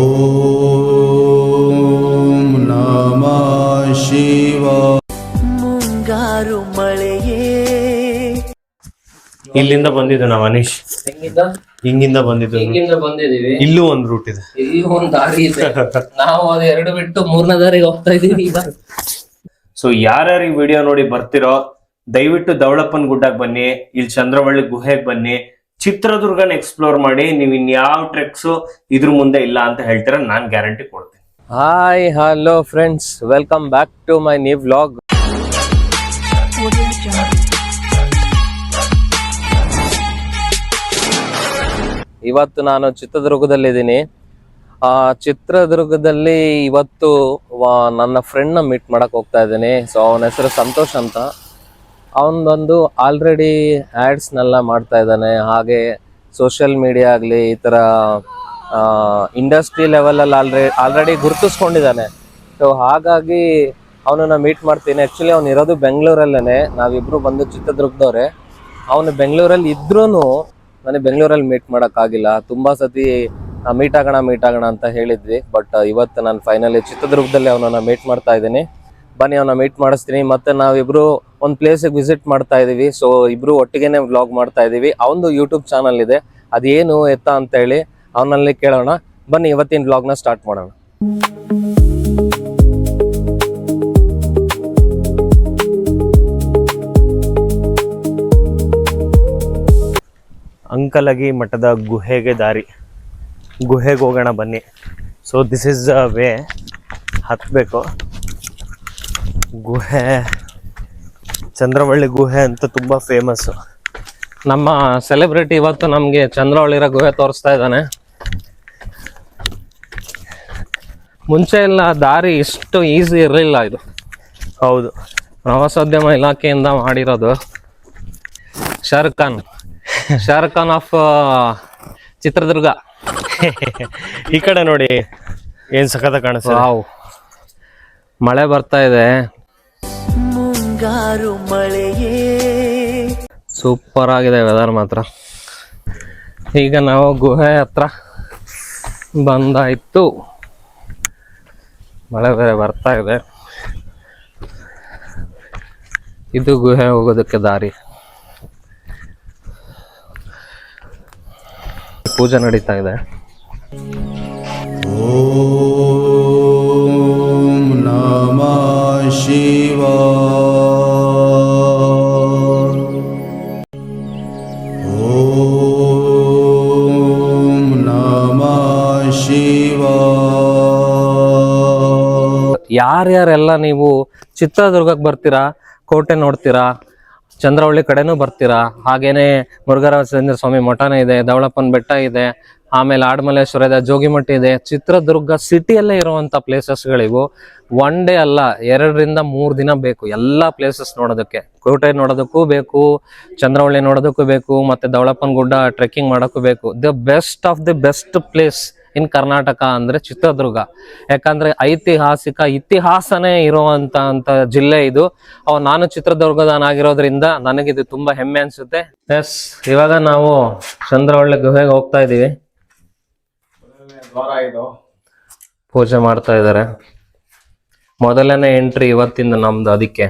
ಓಂ ನಮಃ ಶಿವಾಯ. ಮುಂಗಾರು ಮಳೆಯೇ ಇಲ್ಲಿಂದ ಬಂದಿದ್ದು ನಾವು ಅನೀಶ್, ಹಿಂಗಿಂದ ಬಂದಿದ್ದು. ಹಿಂಗಿಂದ ಬಂದಿದೀವಿ. ಇಲ್ಲೂ ಒಂದ್ ರೂಟ್ ಇದೆ, ಇಲ್ಲೂ ಒಂದ್ ದಾರಿ ಇದೆ. ನಾವು ಅದು ಎರಡು ಬಿಟ್ಟು ಮೂರನೇ ದಾರಿಗೆ ಹೋಗ್ತಾ ಇದೀವಿ ಈಗ. ಸೊ ಯಾರ್ಯಾರು ಈ ವಿಡಿಯೋ ನೋಡಿ ಬರ್ತಿರೋ ದಯವಿಟ್ಟು ದವಳಪ್ಪನ್ ಗುಡ್ಡಕ್ಕೆ ಬನ್ನಿ, ಇಲ್ಲಿ ಚಂದ್ರವಳ್ಳಿ ಗುಹೆಗೆ ಬನ್ನಿ, ಚಿತ್ರದುರ್ಗನ ಎಕ್ಸ್ಪ್ಲೋರ್ ಮಾಡಿ. ನೀವು ಇನ್ಯಾವ ಟ್ರೆಕ್ಸ್ ಇದ್ರ ಮುಂದೆ ಇಲ್ಲ ಅಂತ ಹೇಳ್ತೀರಾ, ನಾನ್ ಗ್ಯಾರಂಟಿ ಕೊಡ್ತೀನಿ. Hi hello friends, welcome back to my new vlog. ಇವತ್ತು ನಾನು ಚಿತ್ರದುರ್ಗದಲ್ಲಿದ್ದೀನಿ. ಚಿತ್ರದುರ್ಗದಲ್ಲಿ ಇವತ್ತು ನನ್ನ ಫ್ರೆಂಡ್ನ ಮೀಟ್ ಮಾಡಕ್ ಹೋಗ್ತಾ ಇದ್ದೀನಿ. ಸೊ ಅವನ ಹೆಸರು ಸಂತೋಷ್ ಅಂತ. ಅವನದೊಂದು ಆಲ್ರೆಡಿ ಆ್ಯಡ್ಸ್ನೆಲ್ಲ ಮಾಡ್ತಾ ಇದ್ದಾನೆ, ಹಾಗೆ ಸೋಷಿಯಲ್ ಮೀಡಿಯಾ ಆಗಲಿ ಈ ಥರ ಇಂಡಸ್ಟ್ರಿ ಲೆವೆಲಲ್ಲಿ ಆಲ್ರೆಡಿ ಗುರುತಿಸ್ಕೊಂಡಿದ್ದಾನೆ. ಸೊ ಹಾಗಾಗಿ ಅವನನ್ನು ಮೀಟ್ ಮಾಡ್ತೀನಿ. ಆ್ಯಕ್ಚುಲಿ ಅವ್ನು ಇರೋದು ಬೆಂಗಳೂರಲ್ಲೇ, ನಾವಿಬ್ಬರು ಬಂದು ಚಿತ್ರದುರ್ಗದವ್ರೆ. ಅವನು ಬೆಂಗಳೂರಲ್ಲಿ ಇದ್ರೂ ನನಗೆ ಬೆಂಗಳೂರಲ್ಲಿ ಮೀಟ್ ಮಾಡೋಕ್ಕಾಗಿಲ್ಲ. ತುಂಬ ಸತಿ ಮೀಟ್ ಆಗೋಣ ಅಂತ ಹೇಳಿದ್ವಿ. ಬಟ್ ಇವತ್ತು ನಾನು ಫೈನಲಿ ಚಿತ್ರದುರ್ಗದಲ್ಲಿ ಅವನನ್ನು ಮೀಟ್ ಮಾಡ್ತಾ ಇದ್ದೀನಿ. ಬನ್ನಿ ಅವನ್ನ ಮೀಟ್ ಮಾಡಿಸ್ತೀನಿ. ಮತ್ತೆ ನಾವಿಬ್ರು ಒಂದು ಪ್ಲೇಸಿಗೆ ವಿಸಿಟ್ ಮಾಡ್ತಾ ಇದೀವಿ. ಸೊ ಇಬ್ರು ಒಟ್ಟಿಗೆನೆ ವ್ಲಾಗ್ ಮಾಡ್ತಾ ಇದೀವಿ. ಅವನದು ಯೂಟ್ಯೂಬ್ ಚಾನಲ್ ಇದೆ, ಅದೇನು ಎತ್ತ ಅಂತ ಹೇಳಿ ಅವನಲ್ಲಿ ಕೇಳೋಣ. ಬನ್ನಿ ಇವತ್ತಿನ ವ್ಲಾಗ್ನ ಸ್ಟಾರ್ಟ್ ಮಾಡೋಣ. ಅಂಕಲಗಿ ಮಠದ ಗುಹೆಗೆ ದಾರಿ, ಗುಹೆಗೆ ಹೋಗೋಣ ಬನ್ನಿ. So this is the way, ಹತ್ತಬೇಕು. ಗುಹೆ ಚಂದ್ರವಳ್ಳಿ ಗುಹೆ ಅಂತ ತುಂಬ ಫೇಮಸ್ಸು. ನಮ್ಮ ಸೆಲೆಬ್ರಿಟಿ ಇವತ್ತು ನಮಗೆ ಚಂದ್ರವಳ್ಳಿರ ಗುಹೆ ತೋರಿಸ್ತಾ ಇದ್ದಾನೆ. ಮುಂಚೆ ಎಲ್ಲ ದಾರಿ ಇಷ್ಟು ಈಸಿ ಇರಲಿಲ್ಲ. ಇದು ಹೌದು, ಪ್ರವಾಸೋದ್ಯಮ ಇಲಾಖೆಯಿಂದ ಮಾಡಿರೋದು. ಶಾರುಖ್ ಖಾನ್ ಆಫ್ ಚಿತ್ರದುರ್ಗ. ಈ ಕಡೆ ನೋಡಿ ಏನ್ ಸಖತ್ ಕಾಣಿಸ್ತದೆ. ವಾವ್, ಮಳೆ ಬರ್ತಾ ಇದೆ, ಮುಂಗಾರು ಮಳೆಯೇ ಸೂಪರ್ ಆಗಿದೆ ವೆದರ್ ಮಾತ್ರ. ಈಗ ನಾವು ಗುಹೆ ಹತ್ರ ಬಂದಾಯ್ತು. ಮಳೆ ಬೇರೆ ಬರ್ತಾ ಇದೆ. ಇದು ಗುಹೆ ಹೋಗೋದಕ್ಕೆ ದಾರಿ. ಪೂಜೆ ನಡೀತಾ ಇದೆ. ಓಂ ನಮಃ ಶಿವಾಯ. ಓಂ ನಮಃ ಶಿವಾಯ. ಯಾರ್ಯಾರೆಲ್ಲ ನೀವು ಚಿತ್ರದುರ್ಗಕ್ಕೆ ಬರ್ತೀರಾ, ಕೋಟೆ ನೋಡ್ತೀರಾ, ಚಂದ್ರವಳ್ಳಿ ಕಡೆನೂ ಬರ್ತೀರಾ, ಹಾಗೇನೆ ಮುರುಘರಾಜೇಂದ್ರ ಸ್ವಾಮಿ ಮಠನ ಇದೆ, ದವಳಪ್ಪನ ಬೆಟ್ಟ ಇದೆ, ಆಮೇಲೆ ಆಡಮಲ್ಲೇಶ್ವರ ಇದೆ, ಜೋಗಿಮಟ್ಟಿ ಇದೆ. ಚಿತ್ರದುರ್ಗ ಸಿಟಿಯಲ್ಲೇ ಇರುವಂತ ಪ್ಲೇಸಸ್ಗಳಿವು. ಒನ್ ಡೇ ಅಲ್ಲ, 2 ರಿಂದ 3 ದಿನ ಬೇಕು ಎಲ್ಲ ಪ್ಲೇಸಸ್ ನೋಡೋದಕ್ಕೆ. ಕೋಟೆ ನೋಡೋದಕ್ಕೂ ಬೇಕು, ಚಂದ್ರವಳ್ಳಿ ನೋಡೋದಕ್ಕೂ ಬೇಕು, ಮತ್ತೆ ದವಳಪ್ಪನ ಗುಡ್ಡ ಟ್ರೆಕ್ಕಿಂಗ್ ಮಾಡೋಕ್ಕೂ ಬೇಕು. The best of the best place in Karnataka ಅಂದ್ರೆ ಚಿತ್ರದುರ್ಗ. ಯಾಕಂದ್ರೆ ಇತಿಹಾಸನೇ ಇರುವಂತ ಜಿಲ್ಲೆ ಇದು. ನಾನು ಚಿತ್ರದುರ್ಗದನಾಗಿರೋದ್ರಿಂದ ನನಗಿದು ತುಂಬಾ ಹೆಮ್ಮೆ ಅನ್ಸುತ್ತೆ. ಎಸ್, ಇವಾಗ ನಾವು ಚಂದ್ರವಳ್ಳಿ ಗುಹೆಗೆ ಹೋಗ್ತಾ ಇದೀವಿ. ಪೂಜೆ ಮಾಡ್ತಾ ಇದ್ದಾರೆ. ಮೊದಲನೇ ಎಂಟ್ರಿ ಇವತ್ತಿಂದ ನಮ್ದು. ಅದಕ್ಕೆ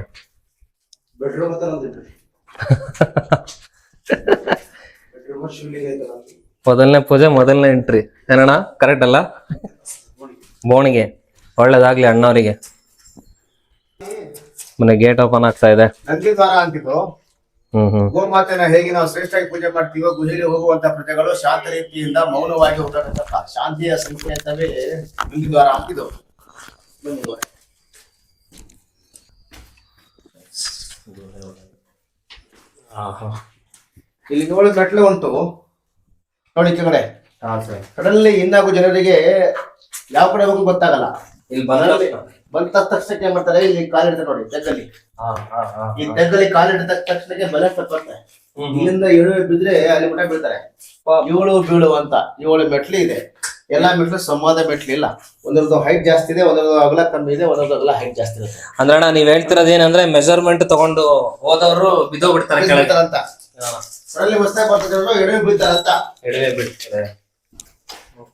ಮೊದಲನೇ ಪೂಜೆ, ಮೊದಲನೇ ಎಂಟ್ರಿ ಏನಣ್ಣ, ಕರೆಕ್ಟ್ ಅಲ್ಲ? ಬೋಣಿಗೆ ಒಳ್ಳೇದಾಗ್ಲಿ ಅಣ್ಣವರಿಗೆ. ಮನೆ ಗೇಟ್ ಓಪನ್ ಆಗ್ತಾ ಇದೆ. ಗೋಮಾತೆನ ಹೇಗೆ ನಾವು ಶ್ರೇಷ್ಠವಾಗಿ ಪೂಜೆ ಮಾಡ್ತೀವೋ, ಗುಹೆಗೆ ಹೋಗುವಂತ ಪ್ರಜೆಗಳು ಶಾಂತ ರೀತಿಯಿಂದ ಮೌನವಾಗಿ ಹೋಗತಕ್ಕಂಥ ಶಾಂತಿಯ ಸಂಕೇತವೇ ದ್ವಾರ ಅಂತಿದ್ದು. ಇಲ್ಲಿ ನೋಡಿ ಮೆಟ್ಲು ಉಂಟು ನೋಡಿ ಕೆಳಗಡೆ. ಕಡಲಲ್ಲಿ ಇನ್ನಾಗೂ ಜನರಿಗೆ ಯಾವ ಕಡೆ ಹೋಗಿ ಗೊತ್ತಾಗಲ್ಲ. ಇಲ್ಲಿ ಬಂದ ತಕ್ಷಣಕ್ಕೆ ಏನ್ ಮಾಡ್ತಾರೆ, ಇಲ್ಲಿ ಕಾಲಿಡ್ತಾರೆ ನೋಡಿ ತೆಗ್ಗಲ್ಲಿ. ಈ ತೆಗ್ಗಲ್ಲಿ ಕಾಲಿಡಿದ ತಕ್ಷಣಕ್ಕೆ ಬಲ ತಪ್ಪತ್ತೆ. ಇಲ್ಲಿಂದ 7 ಬಿದ್ರೆ ಅಲ್ಲಿ ಮಠ ಬೀಳ್ತಾರೆ. 7 ಬೀಳು ಅಂತ 7 ಮೆಟ್ಲು ಇದೆ. ಎಲ್ಲಾ ಮೆಟ್ಲು ಸಂವಾದ ಮೆಟ್ಲು ಇಲ್ಲ. ಒಂದ್ರದ್ದು ಹೈಟ್ ಜಾಸ್ತಿ ಇದೆ, ಒಂದ್ರದ್ದು ಅಗಲ ಕಮ್ಮಿ ಇದೆ, ಒಂದ್ರದ್ದು ಅಗಲ ಹೈಟ್ ಜಾಸ್ತಿ ಇರುತ್ತೆ. ಅಂದ್ರಣ್ಣ ನೀವ್ ಹೇಳ್ತಿರೋದು ಏನಂದ್ರೆ ಮೆಜರ್ಮೆಂಟ್ ತಗೊಂಡು ಹೋದವರು ಬಿದ್ದೋಗ್ಬಿಡ್ತಾರೆ ಅಂತ. ಹೊಸದಾಗಿ ಬರ್ತದೆ ಎಡವೆ ಬೀಳ್ತಾರಂತ. ಎಡವೆ ಬೀಳ್ತಾರೆ.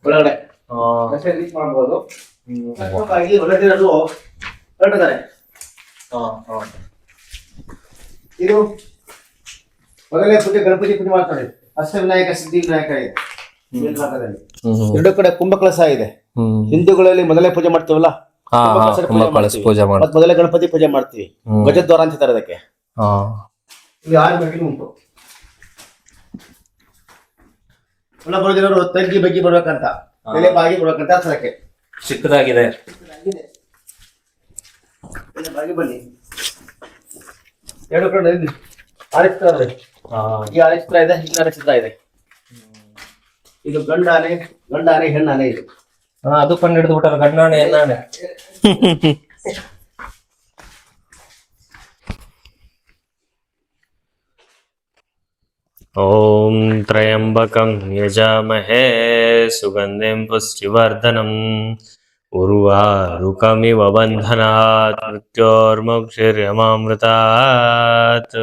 ಒಳಗಡೆ ರೀಚ್ ಮಾಡ್ಬೋದು. ಹಾಗಾಗಿ ಹೊರದಿರೋದು ಹೊರಟಿದ್ದಾರೆ. ಇದು ಮೊದಲನೇ ಪೂಜೆ ಗಣಪತಿ ಪೂಜೆ ಮಾಡ್ತಾರೆ. ಅಷ್ಟವಿನಾಯಕ ಸಿದ್ಧಿ ವಿನಾಯಕ ಇದೆ ಮೇಲ್ಭಾಗದಲ್ಲಿ. ಎರಡು ಕಡೆ ಕುಂಭಕಲಶ ಇದೆ. ಹಿಂದೂಗಳಲ್ಲಿ ಮೊದಲೇ ಪೂಜೆ ಮಾಡ್ತೀವಲ್ಲ, ಪೂಜೆ ಮಾಡಿ ಮತ್ ಮೊದಲೇ ಗಣಪತಿ ಪೂಜೆ ಮಾಡ್ತೀವಿ. ಗಜದ್ವಾರ ಅಂತಾರೆ ಅದಕ್ಕೆ. ಇಲ್ಲಿ 6 ಬಗೆಗಳು ಉಂಟು. ಒಳ ಬರೋ ಜನರು ತಗ್ಗಿ ಬಗ್ಗಿ ಬರ್ಬೇಕಂತ, ತಲೆ ಬಾಗಿ ಬರ್ಬೇಕಂತ ಅರ್ಥಕ್ಕೆ ಚಿಕ್ಕದಾಗಿದೆ. ಬಾಗಿ ಬನ್ನಿ. ಎರಡು ಕಡೆ ಆರಿಸ್ತಾ ಇದೆ. ಈ ಆರಿಸ್ತಾ ಇದೆ, ಇಲ್ಲಿ ಆರಿಸ್ತಾ ಇದೆ. ಇದು ಗಂಡಾನೆ ಹೆಣ್ಣಾನೆ. ಇದು ಅದು ಕಂಡು ಹಿಡಿದು ಬಿಟ್ಟಾರ, ಗಂಡಾಣೆ ಹೆಣ್ಣಾಣೆ. ಓಂ ತ್ರಯಂಬಕಂ ಯಜಾಮಹೇ ಸುಗಂಧಿಂ ಪುಷ್ಟಿವರ್ಧನಂ ಉರ್ವಾರುಕಮಿವ ಬಂಧನಾತ್ ಮೃತ್ಯೋರ್ಮುಕ್ಷಿರ್ಯಮಾಮೃತಾತ್.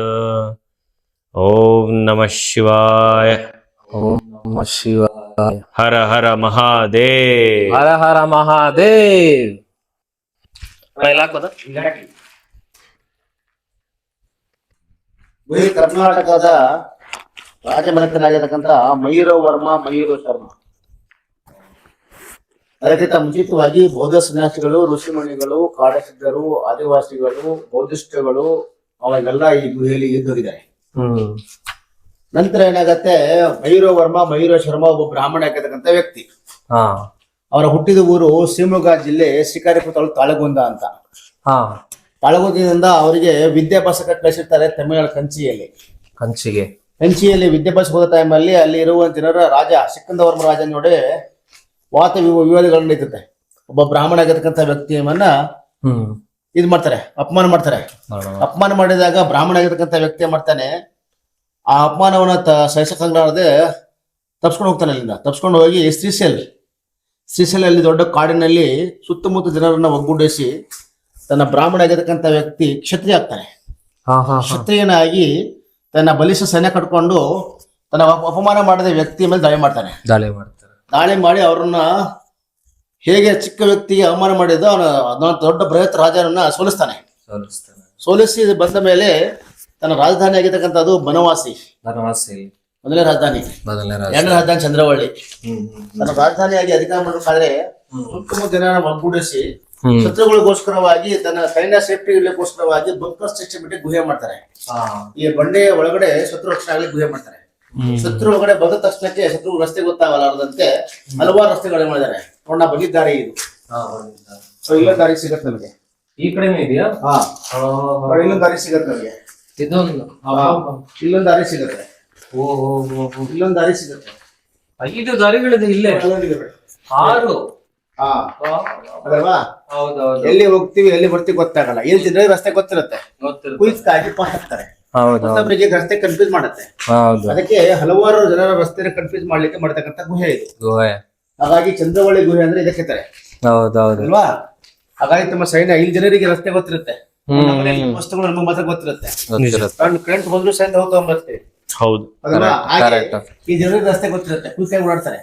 ಓಂ ನಮಃ ಶಿವಾಯ. ಓಂ ನಮಃ ಶಿವಾಯ. ಹರ ಹರ ಮಹಾದೇವ್. ಹರ ಹರ ಮಹಾದೇವ್. ಕರ್ನಾಟಕದ ರಾಜಮನೆತನಾಗಿರ್ತಕ್ಕಂಥ ಮಯೂರ ವರ್ಮ, ಮಯೂರ ಶರ್ಮ. ಅದಕ್ಕಿಂತ ಮುಂಚಿತವಾಗಿ ಬೌದ್ಧ ಸನ್ಯಾಸಿಗಳು, ಋಷಿಮಣಿಗಳು, ಕಾಡಸಿದ್ಧರು, ಆದಿವಾಸಿಗಳು, ಬೌದ್ಧಿಸ್ಟ್ಗಳು ಅವಾಗೆಲ್ಲ ಈ ಗುಹೆಯಲ್ಲಿ ಇದ್ದೋಗಿದ್ದಾರೆ. ನಂತರ ಏನಾಗತ್ತೆ, ಮಯೂರ ವರ್ಮ, ಮಯೂರ ಶರ್ಮ ಒಬ್ಬ ಬ್ರಾಹ್ಮಣ ಆಗಿರ್ತಕ್ಕಂಥ ವ್ಯಕ್ತಿ. ಅವರ ಹುಟ್ಟಿದ ಊರು ಶಿವಮೊಗ್ಗ ಜಿಲ್ಲೆ ಶಿಕಾರಿಪುರ ತಾಲೂಕು ತಾಳಗುಂದ ಅಂತ. ತಾಳಗುಂದದಿಂದ ಅವರಿಗೆ ವಿದ್ಯಾಭ್ಯಾಸಕ್ಕೆ ಕಳಿಸಿರ್ತಾರೆ ತಮಿಳುನಾಡು ಕಂಚಿಯಲ್ಲಿ ವಿದ್ಯಾಭ್ಯಾಸ ಹೋದ ಟೈಮಲ್ಲಿ ಅಲ್ಲಿ ಇರುವ ಜನರ ರಾಜ ಸಿಕ್ಕಂದವರ್ಮ ರಾಜ ನೋಡಿ ವಿವಾದಗಳು ನಡೀತದೆ. ಒಬ್ಬ ಬ್ರಾಹ್ಮಣ ಆಗಿರ್ತಕ್ಕಂಥ ವ್ಯಕ್ತಿಯನ್ನ ಇದ್ ಮಾಡ್ತಾರೆ, ಅಪಮಾನ ಮಾಡಿದಾಗ ಬ್ರಾಹ್ಮಣ ಆಗಿರ್ತಕ್ಕಂಥ ವ್ಯಕ್ತಿ ಮಾಡ್ತಾನೆ, ಆ ಅಪಮಾನವನ್ನ ಸಹಿಸಕ್ಕಾಗಲಾರದೆ ತಪ್ಸ್ಕೊಂಡು ಹೋಗ್ತಾನೆ. ಅಲ್ಲಿಂದ ತಪ್ಸ್ಕೊಂಡು ಹೋಗಿ ಶ್ರೀಶೈಲ ಅಲ್ಲಿ ದೊಡ್ಡ ಕಾಡಿನಲ್ಲಿ ಸುತ್ತಮುತ್ತ ಜನರನ್ನ ಒಗ್ಗೂಡಿಸಿ ತನ್ನ ಬ್ರಾಹ್ಮಣ ಆಗಿರ್ತಕ್ಕಂಥ ವ್ಯಕ್ತಿ ಕ್ಷತ್ರಿಯ ಆಗ್ತಾನೆ. ಕ್ಷತ್ರಿಯನಾಗಿ ತನ್ನ ಬಲಿಷ್ಠ ಸೈನ್ಯ ಕಟ್ಕೊಂಡು ತನ್ನ ಅಪಮಾನ ಮಾಡಿದ ವ್ಯಕ್ತಿಯ ಮೇಲೆ ದಾಳಿ ಮಾಡಿ ಅವ್ರನ್ನ ಹೇಗೆ ಚಿಕ್ಕ ವ್ಯಕ್ತಿಗೆ ಅವಮಾನ ಮಾಡಿದ್ದು ಅವನ ದೊಡ್ಡ ಬೃಹತ್ ರಾಜನನ್ನ ಸೋಲಿಸಿ ಬಂದ ಮೇಲೆ ತನ್ನ ರಾಜಧಾನಿ ಆಗಿರ್ತಕ್ಕಂಥದ್ದು ಬನವಾಸಿ ಮೊದಲನೇ ರಾಜಧಾನಿ. ಎರಡನೇ ರಾಜಧಾನಿ ಚಂದ್ರವಳ್ಳಿ. ತನ್ನ ರಾಜಧಾನಿಯಾಗಿ ಅಧಿಕಾರ ಮಾಡಬೇಕಾದ್ರೆ ಸುತ್ತಮುತ್ತ ಜನರನ್ನ ಒಗ್ಗೂಡಿಸಿ ಶತ್ರುಗಳಿಗೋಸ್ಕರವಾಗಿ ತನ್ನ ಸೈನ್ಯ ಸೇಫ್ಟಿ ಇಡ್ಲಿಕ್ಕೋಸ್ಕರವಾಗಿ ಬಂಕರ್ ಸಿಸ್ಟಮ್ ಬಿಟ್ಟು ಗುಹೆ ಮಾಡ್ತಾರೆ. ಈ ಬಂಡೆಯ ಒಳಗಡೆ ಶತ್ರು ರಕ್ಷಣೆ ಆಗ್ಲಿ ಗುಹೆ ಮಾಡ್ತಾರೆ. ಶತ್ರು ಒಳಗಡೆ ಬಂದ ತಕ್ಷಣಕ್ಕೆ ಶತ್ರು ರಸ್ತೆ ಗೊತ್ತಾಗಲಾರದಂತೆ ಹಲವಾರು ರಸ್ತೆಗಳು ಮಾಡಿದ್ದಾರೆ. ನೋಡ ಬಗ್ಗಿದ ದಾರಿ ಇದು. ಇಲ್ಲೊಂದು ದಾರಿ ಸಿಗತ್ತೆ ನಮಗೆ. ಈ ಕಡೆ ಇದೆಯಾ? ಇಲ್ಲೊಂದು ದಾರಿ ಸಿಗತ್ತೆ ನಮಗೆ. ಇಲ್ಲೊಂದು ದಾರಿ ಸಿಗತ್ತೆ. ಇಲ್ಲೊಂದು ದಾರಿ ಸಿಗತ್ತೆ. 5 ದಾರಿಗಳಿದೆ ಇಲ್ಲೇ. 6. ಅದಲ್ವಾ? ಎಲ್ಲಿ ಹೋಗ್ತೀವಿ ಎಲ್ಲಿ ಬರ್ತೀವಿ ಗೊತ್ತಾಗಲ್ಲ. ಏನ್ ಜನರಿಗೆ ರಸ್ತೆ ಗೊತ್ತಿರುತ್ತೆ, ಕ್ವಿಕ್ಕಾಗಿ ಹಾಕ್ತಾರೆ. ಅವರಿಗೆ ರಸ್ತೆ ಕನ್ಫ್ಯೂಸ್ ಮಾಡುತ್ತೆ. ಅದಕ್ಕೆ ಹಲವಾರು ಜನರ ರಸ್ತೆ ಕನ್ಫ್ಯೂಸ್ ಮಾಡ್ಲಿಕ್ಕೆ ಮಾಡತಕ್ಕಂಥ ಗುಹೆ ಇದು. ಹಾಗಾಗಿ ಚಂದ್ರವಳ್ಳಿ ಗುಹೆ ಅಂದ್ರೆ ಇದಕ್ಕೆ ತಾರೆ ಅಲ್ವಾ? ಹಾಗಾಗಿ ತಮ್ಮ ಸೈನ್ಯ ಇಲ್ಲಿ ಜನರಿಗೆ ರಸ್ತೆ ಗೊತ್ತಿರುತ್ತೆ, ವಸ್ತುಗಳು ನಮಗೆ ಮಾತ್ರ ಗೊತ್ತಿರುತ್ತೆ. ಕರೆಂಟ್ ಬಂದ್ರು ಸೈನ್ಯ ಹೋಗ್ತೇವೆ. ಹೌದು, ಹಾಗೆ ಈ ಜನರಿಗೆ ರಸ್ತೆ ಗೊತ್ತಿರುತ್ತೆ, ಕ್ವಿಕ್ಕಾಗಿ ಓಡಾಡ್ತಾರೆ.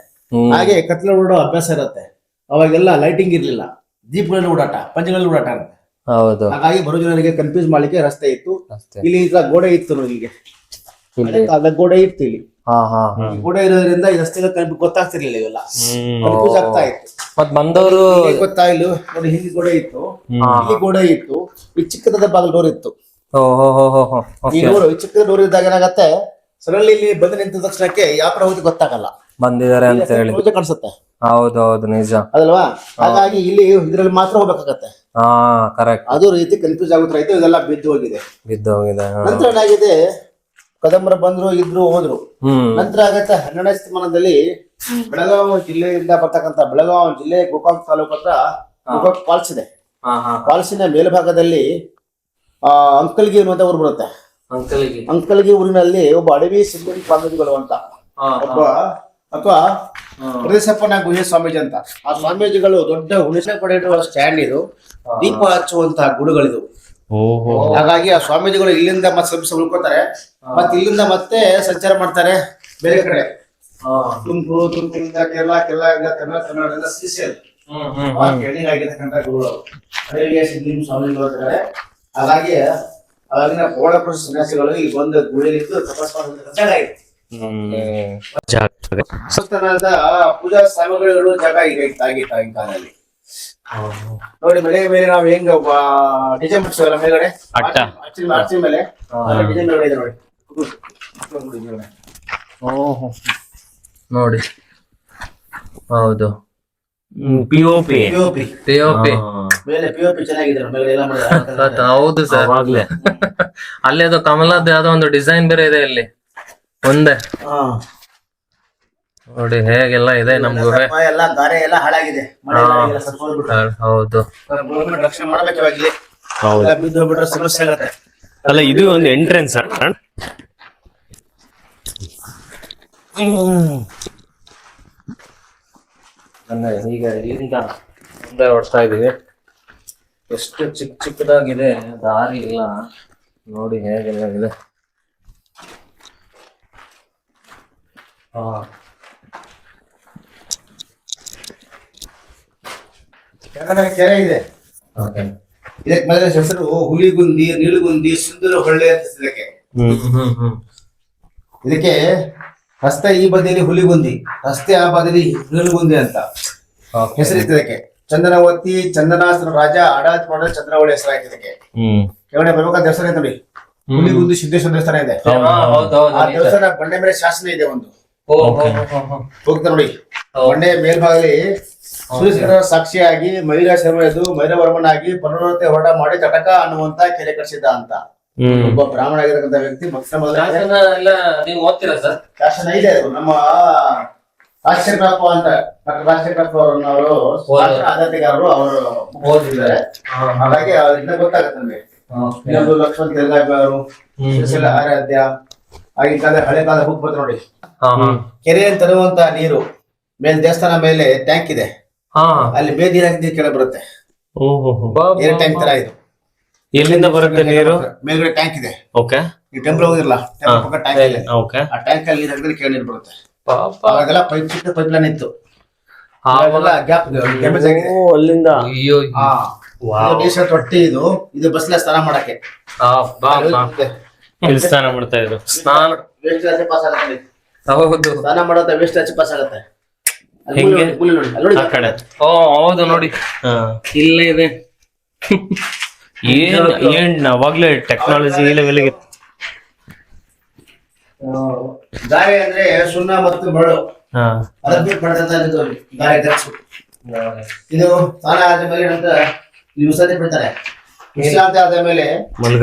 ಹಾಗೆ ಕತ್ಲೆ ಓಡೋ ಅಭ್ಯಾಸ ಇರುತ್ತೆ. ಅವಾಗೆಲ್ಲ ಲೈಟಿಂಗ್ ಇರ್ಲಿಲ್ಲ, ದೀಪಗಳಲ್ಲಿ ಓಡಾಟ, ಪಂಚಗಳಲ್ಲಿ ಓಡಾಟ ಇರುತ್ತೆ. ಹಾಗಾಗಿ ಬರೋ ಜನರಿಗೆ ಕನ್ಫ್ಯೂಸ್ ಮಾಡ್ಲಿಕ್ಕೆ ರಸ್ತೆ ಇತ್ತು. ಇಲ್ಲಿ ಈಗ ಗೋಡೆ ಇತ್ತು ನೋಡಿ, ಇಲ್ಲಿಗೆ ಗೋಡೆ ಇತ್ತು. ಇಲ್ಲಿ ಗೋಡೆ ಇರೋದ್ರಿಂದ ಈ ರಸ್ತೆ ಗೊತ್ತಾಗ್ತಿರ್ಲಿಲ್ಲ, ಇವೆಲ್ಲ ಕನ್ಫ್ಯೂಸ್ ಆಗ್ತಾ ಇತ್ತು. ಬಂದವರು ಗೊತ್ತಾಗ್ಲಿ ನೋಡಿ, ಹಿಂದಿ ಗೋಡೆ ಇತ್ತು, ಇಲ್ಲಿ ಗೋಡೆ ಇತ್ತು, ಈ ಚಿಕ್ಕದಾದ ಬಾಗಿಲು ಡೋರ್ ಇತ್ತು. ಈ ಚಿಕ್ಕದ ಡೋರ್ ಇದ್ದಾಗ ಏನಾಗತ್ತೆ, ಸಡನ್ಲಿ ಇಲ್ಲಿ ಬಂದು ನಿಂತ ತಕ್ಷಣಕ್ಕೆ ಯಾವ ಕಡೆ ಹೋಗಿ ಗೊತ್ತಾಗಲ್ಲ, ಬಂದಿದ್ದಾರೆ ಅಂತ ಹೇಳಿ ಕಾಣಿಸುತ್ತೆ. ಹೌದೌದು, ನಿಜ ಅದಲ್ವಾ? ಹಾಗಾಗಿ ಇಲ್ಲಿ ಇದ್ರಲ್ಲಿ ಮಾತ್ರ ಹೋಗ್ಬೇಕಾಗತ್ತೆ. ಕರೆಕ್ಟ್. ಅದು ರೀತಿ ಕನ್ಫ್ಯೂಸ್ ಆಗುತ್ತೆ. ರೈತ ಇದೆಲ್ಲ ಬಿದ್ದು ಹೋಗಿದೆ. ನಂತರ ಏನಾಗಿದೆ, ಕದಂಬರ ಬಂದ್ರು, ಇದ್ರು, ಹೋದ್ರು. ನಂತರ ಆಗತ್ತೆ 12ನೇ ಶತಮಾನದಲ್ಲಿ ಬೆಳಗಾವಿ ಜಿಲ್ಲೆಯಿಂದ ಬರ್ತಕ್ಕಂಥ ಬೆಳಗಾವಿ ಜಿಲ್ಲೆ ಗೋಕಾಕ್ ತಾಲೂಕು ಹತ್ರ ಗೋಕಾಕ್ ಫಾಲ್ಸ್ ಇದೆ. ಫಾಲ್ಸಿನ ಮೇಲ್ಭಾಗದಲ್ಲಿ ಅಂಕಲ್ಗಿ ಅನ್ನುವಂತ ಊರು ಬರುತ್ತೆ. ಅಂಕಲ್ಗಿ ಊರಿನಲ್ಲಿ ಒಬ್ಬ ಅಡವಿ ಸಿಬ್ಬಂದಿ ಸ್ವಾಮೀಜಿಗಳು ಅಂತ ಒಬ್ಬ ಅಥವಾ ಪ್ರದೇಶಪ್ಪನ ಗುಹೆ ಸ್ವಾಮೀಜಿ ಅಂತ, ಆ ಸ್ವಾಮೀಜಿಗಳು ದೊಡ್ಡ ಹುಣಸೆ ಪಡೆಯುವ ಸ್ಟ್ಯಾಂಡ್ ಇದು, ದೀಪ ಹಚ್ಚುವಂತಹ ಗುಡುಗಳಿದು. ಹಾಗಾಗಿ ಆ ಸ್ವಾಮೀಜಿಗಳು ಇಲ್ಲಿಂದ ಮತ್ತೆ ಸ್ವಲ್ಪ ಉಳ್ಕೋತಾರೆ, ಮತ್ತೆ ಇಲ್ಲಿಂದ ಮತ್ತೆ ಸಂಚಾರ ಮಾಡ್ತಾರೆ ಬೇರೆ ಕಡೆ. ತುಮಕೂರು, ತುಮಕೂರಿಂದ ಕೇರಳ, ಕೇರಳದಿಂದ ಕರ್ನಾಟಕದಿಂದ ಶ್ರೀಶೈಲ ಟ್ರೈನಿಂಗ್ ಆಗಿರ್ತಕ್ಕಂಥ ಗುರುಗಳು ಅಡವಿಗೆ ಸಿದ್ಧಲಿಂಗ ಸ್ವಾಮಿಗಳು ಇದ್ದಾರೆ. ಹಾಗಾಗಿ ಅವಾಗಿನ ಪೌಡ ಪುರುಷ ಸನ್ಯಾಸಿಗಳು ಈ ಒಂದು ಗುಡಿಯಲ್ಲಿದ್ದು ತಪಸ್ ಮಾಡುವಂತ ಜಾಗ ಇದೆ. ಪೂಜಾ ಸಾಮಗ್ರಿಗಳು ಜಾಗ ಈಗ ಆಗಿತ್ತು ಆಗಿನ ಕಾಲದಲ್ಲಿ. ನೋಡಿ ಮನೆ ಮೇಲೆ ನಾವ್ ಹೆಂಗ ಡಿಸೈನ್ ಮಾಡ್ತೀವಲ್ಲ ಮೇಲ್ಗಡೆ ಅಚ್ಚಿ ಮೇಲೆ ಡಿಸೈನ್ ಮೇಲ್ಗಡೆ ಇದೆ ನೋಡಿ. ನೋಡಿ ಹೌದು ಪಿಒಪಿ ಮೇಲೆ ಪಿಒಪಿ ಚೆನ್ನಾಗಿದೆ ಮೇಲ್ಗಡೆ ಎಲ್ಲ ಮಾಡಿದ್ರೆ. ಹೌದು ಸರ್. ಅಲ್ಲಿ ಅದು ಕಮಲದ ಯಾವ್ದೋ ಒಂದು ಡಿಸೈನ್ ಬೇರೆ ಇದೆ ಇಲ್ಲಿ ಒಂದೇ. ನೋಡಿ ಹೇಗೆಲ್ಲ ಇದೆ ನಮ್ ಗುಹೆ. ಎಲ್ಲ ಗಾರೆ ಎಲ್ಲ ಹಾಳಾಗಿದೆ. ಹೌದು ರಕ್ಷಣೆ ಮಾಡ್ಬೇಕು ಇವಾಗ ಇಲ್ಲಿ. ಬಿದ್ದು ಹೋಗ್ಬಿಟ್ರೆ ಸಮಸ್ಯೆ ಆಗತ್ತೆ. ಅಲ್ಲ ಇದು ಒಂದು ಎಂಟ್ರೆನ್ಸ್ ಈಗ ಇಲ್ಲಿಂದ ಮುಂದೆ ಹೊಡ್ತಾ ಇದೀವಿ. ಎಷ್ಟು ಚಿಕ್ಕದಾಗಿದೆ ದಾರಿ ಇಲ್ಲ ನೋಡಿ ಹೇಗೆಲ್ಲ ಇದೆ. ಕೆರೆ ಇದೆ. ಇದಕ್ಕೆ ಮೇಲೆ ಹೆಸರು ಹುಲಿಗುಂದಿ, ನೀಲಗುಂದಿ, ಸುಂದರ ಹೊಳ್ಳೆ ಅಂತ ಇದಕ್ಕೆ. ಇದಕ್ಕೆ ರಸ್ತೆ ಈ ಬದಿಯಲ್ಲಿ ಹುಲಿಗುಂದಿ, ರಸ್ತೆ ಆ ಬದಿಯಲ್ಲಿ ನೀಲಗುಂದಿ ಅಂತ ಹೆಸರಿತ್ತು ಇದಕ್ಕೆ. ಚಂದನವತಿ, ಚಂದನಾಸನ ರಾಜ ಆಡಳಿತ ಮಾಡಿದ ಚಂದ್ರವಳ್ಳಿ ಹೆಸರಾಯ್ತು ಇದಕ್ಕೆ. ಕೆಳಗಡೆ ಬರ್ಬೇಕಾದ ದೇವಸ್ಥಾನ ಇದೆ ನೋಡಿ, ಹುಲಿಗುಂದಿ ಸಿದ್ದೇಶ್ವರ ದೇವಸ್ಥಾನ ಇದೆ. ಆ ದೇವಸ್ಥಾನ ಬಂಡೆ ಮೇಲೆ ಶಾಸನ ಇದೆ ಒಂದು. ಹೋಗ್ತಾ ನೋಡಿ ಬಂಡೆ ಮೇಲ್ಭಾಗದಲ್ಲಿ ಸೂರ್ಯಚಂದ್ರ ಸಾಕ್ಷಿಯಾಗಿ ಮೈರ ಶರ್ಮದು ಮೈರವರ್ಮನಾಗಿ ಪುನರಾವರ್ತಿ ಹೋರಾಟ ಮಾಡಿ ಜಟಕ ಅನ್ನುವಂತ ಕೆರೆ ಕಟ್ಟಿಸಿದ್ದ ಅಂತ ಒಬ್ಬ ಬ್ರಾಹ್ಮಣ ಆಗಿರತಕ್ಕಂಥ ವ್ಯಕ್ತಿ. ನೀವು ಓದ್ತೀರಾ ಸರ್? ಶಾಸನ ಇದೆ ಅದು. ನಮ್ಮ ರಾಜಶೇಖರಪ್ಪ ಅಂತ ಡಾಕ್ಟರ್ ರಾಜಶೇಖರಪ್ಪ ಅವರು ಆಧ್ಯಾತ್ಮಿಕರು ಅವರು ಓದಿದ್ದಾರೆ. ಹಾಗಾಗಿ ಅವರಿಂದ ಗೊತ್ತಾಗತ್ತೆ ನಮ್ಗೆ. ಇನ್ನೊಂದು ಲಕ್ಷ್ಮಣ ತೆಲಗಾವಿ ಅವರು ಆರಾಧ್ಯ ಆಗಿನ ಕಾಲ ಹಳೆ ಕಾಲ ಬುಕ್ ಬಂತು ನೋಡಿ. ಕೆರೆ ತರುವಂತ ನೀರು ಮೇಲೆ ದೇವಸ್ಥಾನ ಮೇಲೆ ಟ್ಯಾಂಕ್ ಇದೆ, ಅಲ್ಲಿ ಬೇರೆ ನೀರು ಹಾಕಿ ಕೆಳಗೆ ಬರುತ್ತೆ. ಏರ್ ಟ್ಯಾಂಕ್ ತರ ಇದು. ಎಲ್ಲಿಂದ ಬರುತ್ತೆ ನೀರು? ಮೇಲ್ಗಡೆ ಟ್ಯಾಂಕ್ ಇದೆ. ಓಕೆ. ಈ ಟೆಂಪಲ್ ಹೋಗಿರಲ್ಲ, ಟ್ಯಾಂಕ್ ಇದೆ. ಆ ಟ್ಯಾಂಕ್ ಅಲ್ಲಿ ನೀರು ಹಾಕಿದ್ರೆ ಕೆಳಗೆ ನೀರು ಬರುತ್ತೆ. ಅವಾಗೆಲ್ಲ ಪೈಪ್ ಚಿಕ್ಕ ಪೈಪ್ ಲೈನ್ ಇತ್ತು. ಗ್ಯಾಪ್ ಅಲ್ಲಿಂದ ತೊಟ್ಟಿ ಇದು. ಇದು ಬಸ್ಲ ಸ್ನಾನ ಮಾಡಕ್ಕೆ ಸ್ನಾನ ಮಾಡ್ತಾ ಇದ್ರು. ವೇಸ್ಟ್ ಆಚೆ ಪಾಸ್ ಆಗುತ್ತೆ. ಹೌದು ಸ್ನಾನ ಮಾಡೋದ ವೇಸ್ಟ್ ಆಚೆ ಪಾಸ್ ಆಗುತ್ತೆ. ಹೆಂಗೆ? ಆ ಕಡೆ. ಹೌದು ನೋಡಿ ಇಲ್ಲೇ ಇದೆ. ಏನ್ ಅವಾಗ್ಲೇ ಟೆಕ್ನಾಲಜಿ ಈ ಲೆವೆಲ್ಗೆ. ಗಾರೆ ಅಂದ್ರೆ ಸುಣ್ಣ ಮತ್ತು ಮರಳು ಅದಕ್ಕೆ ಮಾಡ್ತಕ್ಕಂಥದ್ದು ಗಾರೆ ಡ್ರಗ್ಸು. ಇದು ಸ್ನಾನ ಆದ ಮೇಲೆ ನಂತರ ವಿಸರ್ಜನೆ ಬಿಡ್ತಾರೆ. ವಿಶ್ರಾಂತಿ ಆದ ಮೇಲೆ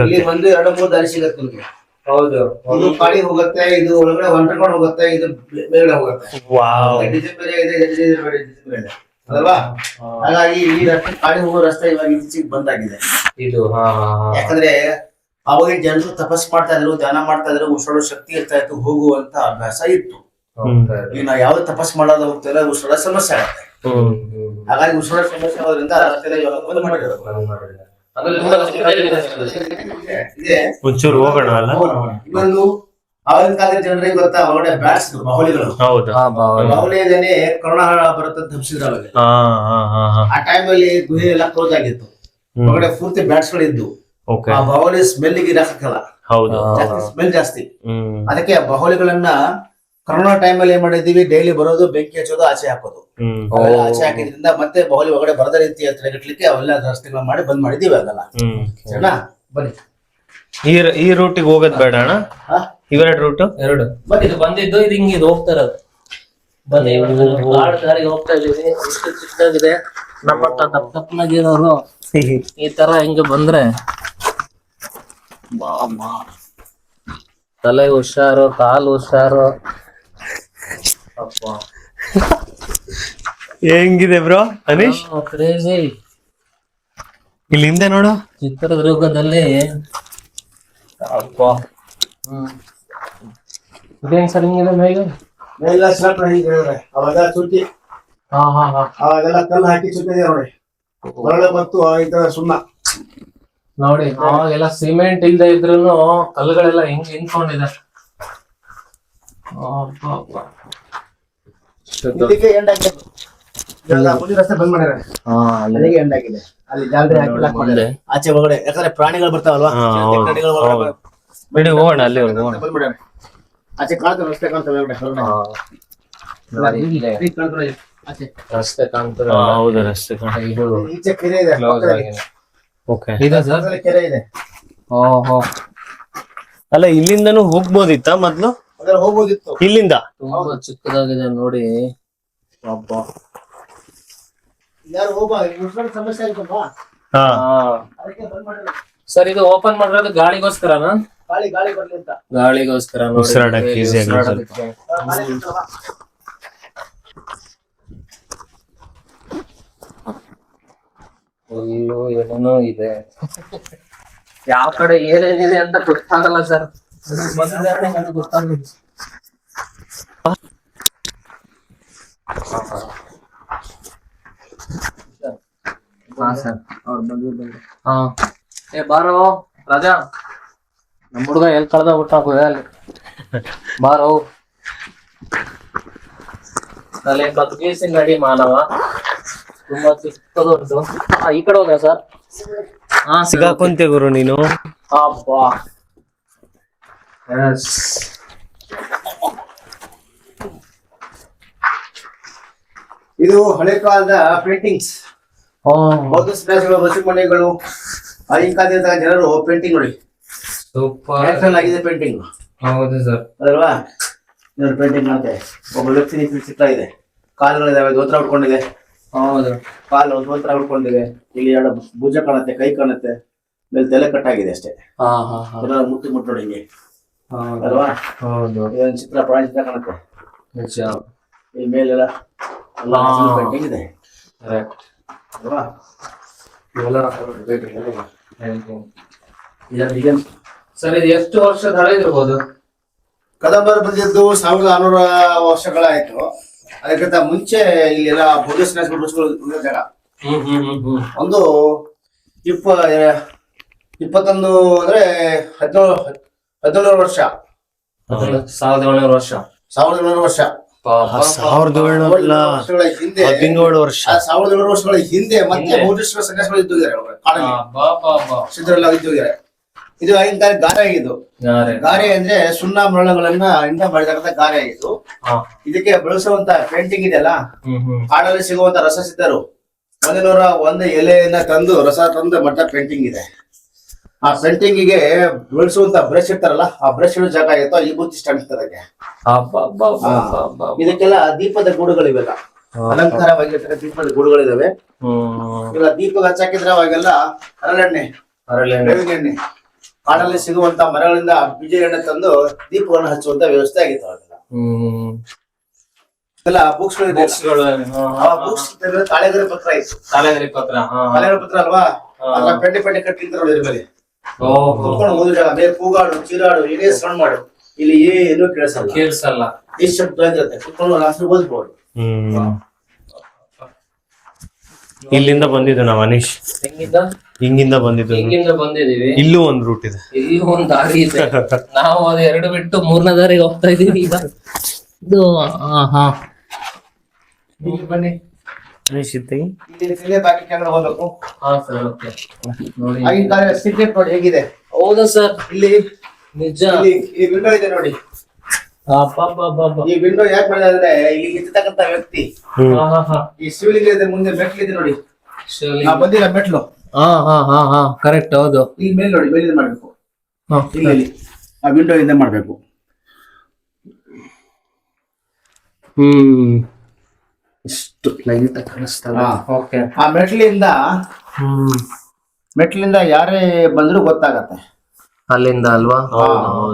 ಇಲ್ಲಿ 1, 2, 3 ದಾರಿ ಸಿಗತ್ತೆ ನಿಮ್ಗೆ. ಹೌದು. ಇದು ಕಾಡಿ ಹೋಗುತ್ತೆ, ಇದು ಒಳಗಡೆ ಹೊಂಟ್ಕೊಂಡು ಹೋಗುತ್ತೆ, ಇದು ಮೇಲ್ಗಡೆ ಹೋಗುತ್ತೆ. ಡಿಸೈನ್ ಬೇರೆ ಇದೆ, ಡಿಸೈನ್ ಬೇರೆ ಇದೆ ಅಲ್ವಾ? ಹಾಗಾಗಿ ಈ ರಸ್ತೆ ಕಾಡಿ ಹೋಗೋ ರಸ್ತೆ ಇವಾಗ ಇತ್ತೀಚೆಗೆ ಬಂದಾಗಿದೆ ಇದು. ಯಾಕಂದ್ರೆ ಅವಾಗಿನ ಜನರು ತಪಸ್ ಮಾಡ್ತಾ ಇದ್ರು, ಧ್ಯಾನ ಮಾಡ್ತಾ ಇದ್ರು, ಉಸಿರಾಡೋ ಶಕ್ತಿ ಇರ್ತಾ ಇತ್ತು, ಹೋಗುವಂತ ಅಭ್ಯಾಸ ಇತ್ತು. ಈಗ ನಾವು ಯಾವ್ದು ತಪಸ್ ಮಾಡೋದು ಹೋಗ್ತಿಲ್ಲ, ಉಸಿರಾಡೋ ಸಮಸ್ಯೆ ಆಗುತ್ತೆ. ಹಾಗಾಗಿ ಉಸಿರಾಡೋ ಸಮಸ್ಯೆ ಆಗೋದ್ರಿಂದ ರಸ್ತೆ ಬಂದ್ ಮಾಡಿರೋದು. ಒಂಚೂರು ಹೋಗೋಣ ಅಲ್ಲ. ಇನ್ನೊಂದು ಆಗಿನ ಕಾಲದ ಜನರಿಗೆ ಗೊತ್ತಾ, ಒಳ್ಳೆ ಬ್ಯಾಟ್ಸ್ ಬಾಹುಲಿಗಳು. ಬಾಹುಲಿಯದೇನೆ ಕೊರೋನಾ ಬರುತ್ತೆ ಹಬ್ಸಿದ್ರು ಅವಾಗ. ಆ ಟೈಮ್ ಅಲ್ಲಿ ಗುಹೆ ಎಲ್ಲ ಕ್ಲೋಸ್ ಆಗಿತ್ತು, ಒಳಗಡೆ ಪೂರ್ತಿ ಬ್ಯಾಟ್ಸ್ ಗಳು ಇದ್ದು. ಆ ಬಾಹುಲಿ ಸ್ಮೆಲ್ ಗೆ ಇರಕ್ಕಾಗಲ್ಲ, ಸ್ಮೆಲ್ ಜಾಸ್ತಿ. ಅದಕ್ಕೆ ಆ ಬಾಹುಲಿಗಳನ್ನ ಕೊರೋನಾ ಟೈಮ್ ಅಲ್ಲಿ ಏನ್ ಮಾಡಿದೀವಿ, ಡೈಲಿ ಬರೋದು, ಬೆಂಕಿ ಹಚ್ಚೋದು, ಆಚೆ ಹಾಕೋದು. ಆಚೆ ಹಾಕಿದ್ರಿಂದ ಮತ್ತೆ ಬಾಹುಲಿ ಒಳಗಡೆ ಬರದ ರೀತಿ ತಡೆಗಟ್ಲಿಕ್ಕೆ ಅವೆಲ್ಲ ರಸ್ತೆಗಳನ್ನ ಮಾಡಿ ಬಂದ್ ಮಾಡಿದೀವಿ. ಆಗಲ್ಲ ಸರಿನಾ? ಬನ್ನಿ ಈ ರೂಟಿಗೆ ಹೋಗೋದ್ ಬೇಡ ಅಣ್ಣ. ಇವೆರಡು ರೂಟ್ ಎರಡು ಇದು ಬಂದಿದ್ದು, ಇದು ಹಿಂಗೆ ಹೋಗ್ತಾ ಇರೋದು. ಬನ್ನಿ ದಾರಿಗೆ ಹೋಗ್ತಾ ಇದೀವಿ. ಇಷ್ಟು ಚಿಕ್ಕದಾಗಿದೆ. ನಮ್ಮ ತಪ್ಪನಾಗಿರೋರು ಈ ತರ ಹಿಂಗೆ ಬಂದ್ರೆ ತಲೆ ಹುಷಾರು, ಕಾಲು ಹುಷಾರು. ಹೆಂಗಿದೆ ಬ್ರೋ ಅನೀಶ್? ಕ್ರೇಜಿ. ಇಲ್ಲಿ ಹಿಂದೆ ನೋಡು, ಚಿತ್ರದುರ್ಗದಲ್ಲಿ ಇದೇನ್ ಸರ್ ಹಿಂಗಿದೆ ಮೇಲೆ ಅವಾಗ ಚುಟ್ಟಿ ಅವಾಗೆಲ್ಲ ಕಲ್ಲು ಹಾಕಿ ಚುಟ್ಟಿದೆ ನೋಡಿ, ಹೊರಳೆ ಮತ್ತು ಸುಣ್ಣ ನೋಡಿ. ಅವಾಗೆಲ್ಲ ಸಿಮೆಂಟ್ ಇಲ್ದೆ ಇದ್ರೂನು ಕಲ್ಲುಗಳೆಲ್ಲ ಹಿಂಗ್ ನಿಂತ್ಕೊಂಡಿದೆ. ಇಲ್ಲಿಗೆ ಎಂಡ್ ಆಗಿದೆ. ಇವಾಗ ಮುಂದಿನ ರಸ್ತೆ ಬಂದ್ ಮಾಡ್ಯಾರ. ಅಲ್ಲಿಗೆ ಎಂಡ್ ಆಗಿದೆ. ಅಲ್ಲಿ ಜಾಲರಿ ಹಾಕಿ ಲಾಕ್ ಮಾಡಿದ್ದಾರೆ. ಆಚೆ ಒಳಗಡೆ ಯಾಕಂದ್ರೆ ಪ್ರಾಣಿಗಳು ಬರ್ತಾವಲ್ವಾ, ಚಿರತೆಗಳು ಒಳಗಡೆ ಬಿಡಿ ಹೋಗೋಣ ಅಲ್ಲಿ ಹೋಗೋಣ. ಬಂದ್ ಮಾಡ್ಯಾರ. ಆಚೆ ಕಾಣ್ತದೆ, ರಸ್ತೆ ಕಾಣ್ತದೆ ಒಳಗಡೆ. ಈಗ ಕಾಣ್ತದೆ ಆಚೆ. ರಸ್ತೆ ಕಾಣ್ತದೆ. ಹೌದು, ರಸ್ತೆ ಇದು ಈಚೆ ಕೆರೆ ಇದೆ, ಕ್ಲೋಸ್ ಪಕ್ಕದಲ್ಲಿ. ಆಗಿದೆ. ಓಕೆ. ಇದೆ ಸರ್. ಪಕ್ಕದಲ್ಲಿ ಕೆರೆ ಇದೆ. ಓಹೋ, ಅಲ್ಲ, ಇಲ್ಲಿಂದನೂ ಹೋಗ್ಬೋದಿತ್ತ ಮೊದ್ಲು? ಅದ್ರಲ್ಲಿ ಹೋಗ್ಬೋದಿತ್ತು. ಇಲ್ಲಿಂದ ತುಂಬಾ ಚಿಕ್ಕದಾಗಿದೆ ನೋಡಿ. ಅಬ್ಬಾ. ಯಾರು ಹೋಗ ಸಮಸ್ಯೆ ಆಯ್ತಲ್ವಾ, ಹಾ. ಅದಕ್ಕೆ ಬಂದ್ ಮಾಡಿದ್ರು. ಸರ್ ಇದು ಓಪನ್ ಮಾಡಿರೋದು ಗಾಳಿಗೋಸ್ಕರನಾ? ಗಾಳಿ ಗಾಳಿ ಬರ್ಲಿ ಅಂತ. ಗಾಳಿಗೋಸ್ಕರ ನೋಡಿ. ಉಸಿರಾಡಕ್ಕೆ easy ಆಗಿ ಉಸಿರಾಡೋದಕ್ಕೆ. ಗಾಳಿ ಇರ್ತಲ್ವಾ? ಫುಲ್ಲು ಏನೇನೋ ಇದೆ. ಯಾವ ಕಡೆ ಏನೇನಿದೆ ಅಂತ ಗೊತ್ತಾಗಲ್ಲ ಸರ್. ಗೊತ್ತಾಗಲ್ಲ. ಹಾ ಸರ್, ಅವ್ರು ಬಂದ್ರು. ಹಾ, ಏ ಬಾರೋ ರಾಜಾ, ನಮ್ಮ ಹುಡುಗ ಎಲ್ಲಿ ಕಳ್ದ ಬಿಟ್ಟ ಅಲ್ಲಿ. ಬಾರೋ ಅಲ್ಲಿ ಕತ್ಗೀಸಿನ ನಡಿ ಮಾನವ ತುಂಬಾ ಚಿಕ್ಕದೊಂದು. ಈ ಕಡೆ ಹೋದ ಸರ್. ಹಾ, ಸಿಗಾಕೊಂತೆ ಗುರು ನೀನು. ಅಬ್ಬಾ. ಎಸ್. ಇದು ಹಳೆ ಕಾಲದ ಪೇಂಟಿಂಗ್ಸ್. ಬೌದ್ಧ ಸನ್ಯಾಸಿಗಳು, ಋಷಿಮುನಿಗಳು, ಆಗಿನ ಕಾಲದ ಜನರು ಪೇಂಟಿಂಗ್ ನೋಡಿ. ಸೂಪರ್ ನ್ಯಾಚುರಲ್ ಆಗಿದೆ ಪೇಂಟಿಂಗ್. ಹೌದು ಸರ್. ಅದಲ್ವಾ? ನೋಡಿ ಪೇಂಟಿಂಗ್ ಕಾಣುತ್ತೆ. ಒಬ್ಬ ವ್ಯಕ್ತಿ ಚಿತ್ರ ಇದೆ. ಕಾಲುಗಳಿದಾವೆ, ದೋತ್ರ ಉಟ್ಕೊಂಡಿದೆ. ಹೌದು. ಕಾಲು ದೋತ್ರ ಉಟ್ಕೊಂಡಿದೆ. ಇಲ್ಲಿ ಎರಡು ಭುಜ ಕಾಣುತ್ತೆ, ಕೈ ಕಾಣುತ್ತೆ, ಮೇಲೆ ತಲೆ ಕಟ್ಟಾಗಿದೆ ಅಷ್ಟೇ. ಹಾ ಹಾ ಹಾ. ಮುಟ್ಟಿ ನೋಡಿ ಹಿಂಗೆ ಹೌದು. ಅಲ್ವಾ? ಹೌದು. ಇದೊಂದು ಚಿತ್ರ, ಪ್ರಾಣಿ ಚಿತ್ರ ಕಾಣುತ್ತೆ. ನಿಜ. ಇಲ್ಲಿ ಮೇಲೆಲ್ಲ ಪೇಂಟಿಂಗ್ ಇದೆ ಕರೆಕ್ಟ್. ಅಲ್ವಾ? ಸರ್ ಇದು ಎಷ್ಟು ವರ್ಷದ ಹಳೆದಿರ್ಬೋದು? ಕದಂಬರು ಬಂದಿದ್ದು 1600 ವರ್ಷಗಳಾಯ್ತು. ಅದಕ್ಕಿಂತ ಮುಂಚೆ ಇಲ್ಲೆಲ್ಲ ಬೌದ್ಧ ಸನ್ಯಾಸಿಗಳು, ಋಷಿಗಳು ಇರೋ ಜಾಗ. ಒಂದು 21 ಅಂದ್ರೆ 1700 ವರ್ಷ. 1700 ವರ್ಷ. 1700 ವರ್ಷ. 1700 ವರ್ಷಗಳ ಹಿಂದೆ, 17 ವರ್ಷ. 1700 ವರ್ಷಗಳ ಹಿಂದೆ ಮತ್ತೆ ಬೌದ್ಧಿಸ್ಟ ಸನ್ಯಾಸಿಗಳು ಇದ್ದಿದ್ದಾರೆ ಕಾಡಲ್ಲಿ. ಸಿದ್ಧರೆಲ್ಲ ಇದ್ದಿದ್ದಾರೆ. ಇದು ಆಗಿನ ಕಾಲ ಗಾರೆ ಆಗಿದ್ದು. ಗಾರೆ ಅಂದ್ರೆ ಸುಣ್ಣ ಮರಳುಗಳನ್ನ ಇಂದ ಮಾಡಿದಂತ ಗಾರೆ ಆಗಿದ್ದು. ಇದಕ್ಕೆ ಬಳಸುವಂತ ಪೇಂಟಿಂಗ್ ಇದೆಯಲ್ಲ, ಕಾಡಲ್ಲಿ ಸಿಗುವಂತ ರಸ ಸಿದ್ಧರು 101 ಎಲೆಯನ್ನ ತಂದು ರಸ ತಂದು ಮಾಡ್ತಾ ಪೇಂಟಿಂಗ್ ಇದೆ. ಆ ಪೇಂಟಿಂಗ್ ಗೆ ಬಳಸುವಂತ ಬ್ರಷ್ ಇರ್ತಾರಲ್ಲ, ಆ ಬ್ರಷ್ ಇರೋ ಜಾಗ ಆಗಿತ್ತು. ಈ ಬೂತ್ ಇಷ್ಟ ಅನಿಸ್ತದಕ್ಕೆ. ಇದಕ್ಕೆಲ್ಲ ದೀಪದ ಗೂಡುಗಳಿವೆಲ್ಲ, ಅಲಂಕಾರವಾಗಿರ್ತಕ್ಕ ದೀಪದ ಗೂಡುಗಳಿದಾವೆ. ಇವಾಗ ದೀಪ ಹಚ್ಚಾಕಿದ್ರೆ ಅವಾಗೆಲ್ಲ ಹರಳೆಣ್ಣೆ, ಬೇವಿನ ಎಣ್ಣೆ, ಕಾಡಲ್ಲಿ ಸಿಗುವಂತ ಮರಗಳಿಂದ ಬೀಜ ಎಣ್ಣೆ ತಂದು ದೀಪಗಳನ್ನು ಹಚ್ಚುವಂತ ವ್ಯವಸ್ಥೆ ಆಗಿತ್ತು ಅವಾಗೆಲ್ಲ. ಎಲ್ಲ ಬುಕ್ಸ್ ಬುಕ್ಸ್ ತಾಳೆಗರಿ ಪತ್ರ ಇತ್ತು. ತಾಳೆಗರಿ ಪತ್ರ. ತಾಳೆಗರಿ ಪತ್ರ ಅಲ್ವಾ? ಅದ್ರ ಪೆಂಡೆ ಪೆಂಡೆ ಕಟ್ಟಿರ್ತಾರಲ್ಲ ಇದ್ರ ಮೇಲೆ. ಕುತ್ಕೊಂಡು ಓದಿದಾಗ ಮೇಲೆ ಕೂಗಾಡು, ಚೀರಾಡು, ಏನೇ ಸೌಂಡ್ ಮಾಡು, ಇಲ್ಲಿ ಏನು ಕೇಳಿಸಲ್ಲ. ಈ ಶಬ್ದ ಇರುತ್ತೆ. ಕುತ್ಕೊಂಡು ರಾತ್ರಿ ಓದ್ಬೋದು. ಇಲ್ಲಿಂದ ಬಂದಿದ್ದು ನಾವು ಅನೀಶ್. ಹಿಂಗಿಂದ ಬಂದಿದ್ದು. ಹಿಂಗಿಂದ ಬಂದಿದೀವಿ. ಇಲ್ಲೂ ಒಂದ್ ರೂಟ್ ಇದೆ, ಇಲ್ಲಿ ಒಂದ್ ದಾರಿ ಇದೆ. ನಾವು ಅದು 2 ಬಿಟ್ಟು 3ನೇ ದಾರಿಗೆ ಹೋಗ್ತಾ ಇದೀವಿ ಈಗ. ಇದು ಬನ್ನಿ ಅನೀಶ್ ಇತ್ತು. ಇಲ್ಲಿ ಬಾಕಿ ಕೆಳಗಡೆ ಹೋಗ್ಬೇಕು. ನೋಡಿ ಆಗಿನ ಕಾಲ ಸೀಕ್ರೆಟ್ ನೋಡಿ ಹೇಗಿದೆ. ಹೌದಾ ಸರ್? ಇಲ್ಲಿ ನಿಜ. ಈ ವಿಂಡೋ ಇದೆ ನೋಡಿ. ಈ ವಿಂಡೋ ಯಾಕೆ ಮಾಡಿದೆ ಅಂದ್ರೆ ಇಲ್ಲಿ ಇರ್ತಕ್ಕಂತ ವ್ಯಕ್ತಿ ಈ ಶಿವಲಿಂಗ ಮುಂದೆ ಮೆಟ್ಲಿದೆ ನೋಡಿ. ಬಂದಿಲ್ಲ ಮೆಟ್ಲು. ಕರೆಕ್ಟ್. ಹೌದು. ಇಲ್ಲಿ ಮೇಲೆ ನೋಡಿ, ಮೇಲಿಂದ ಮಾಡ್ಬೇಕು. ಇಲ್ಲಿ ಆ ವಿಂಡೋ ಇಂದ ಮಾಡ್ಬೇಕು. ಇಷ್ಟು ಲೈಟ್ ಕಾಣಿಸ್ತಲ್ಲ. ಆ ಮೆಟ್ಲಿಂದ ಯಾರೇ ಬಂದ್ರು ಗೊತ್ತಾಗತ್ತೆ ಅಲ್ಲಿಂದ ಅಲ್ವಾ?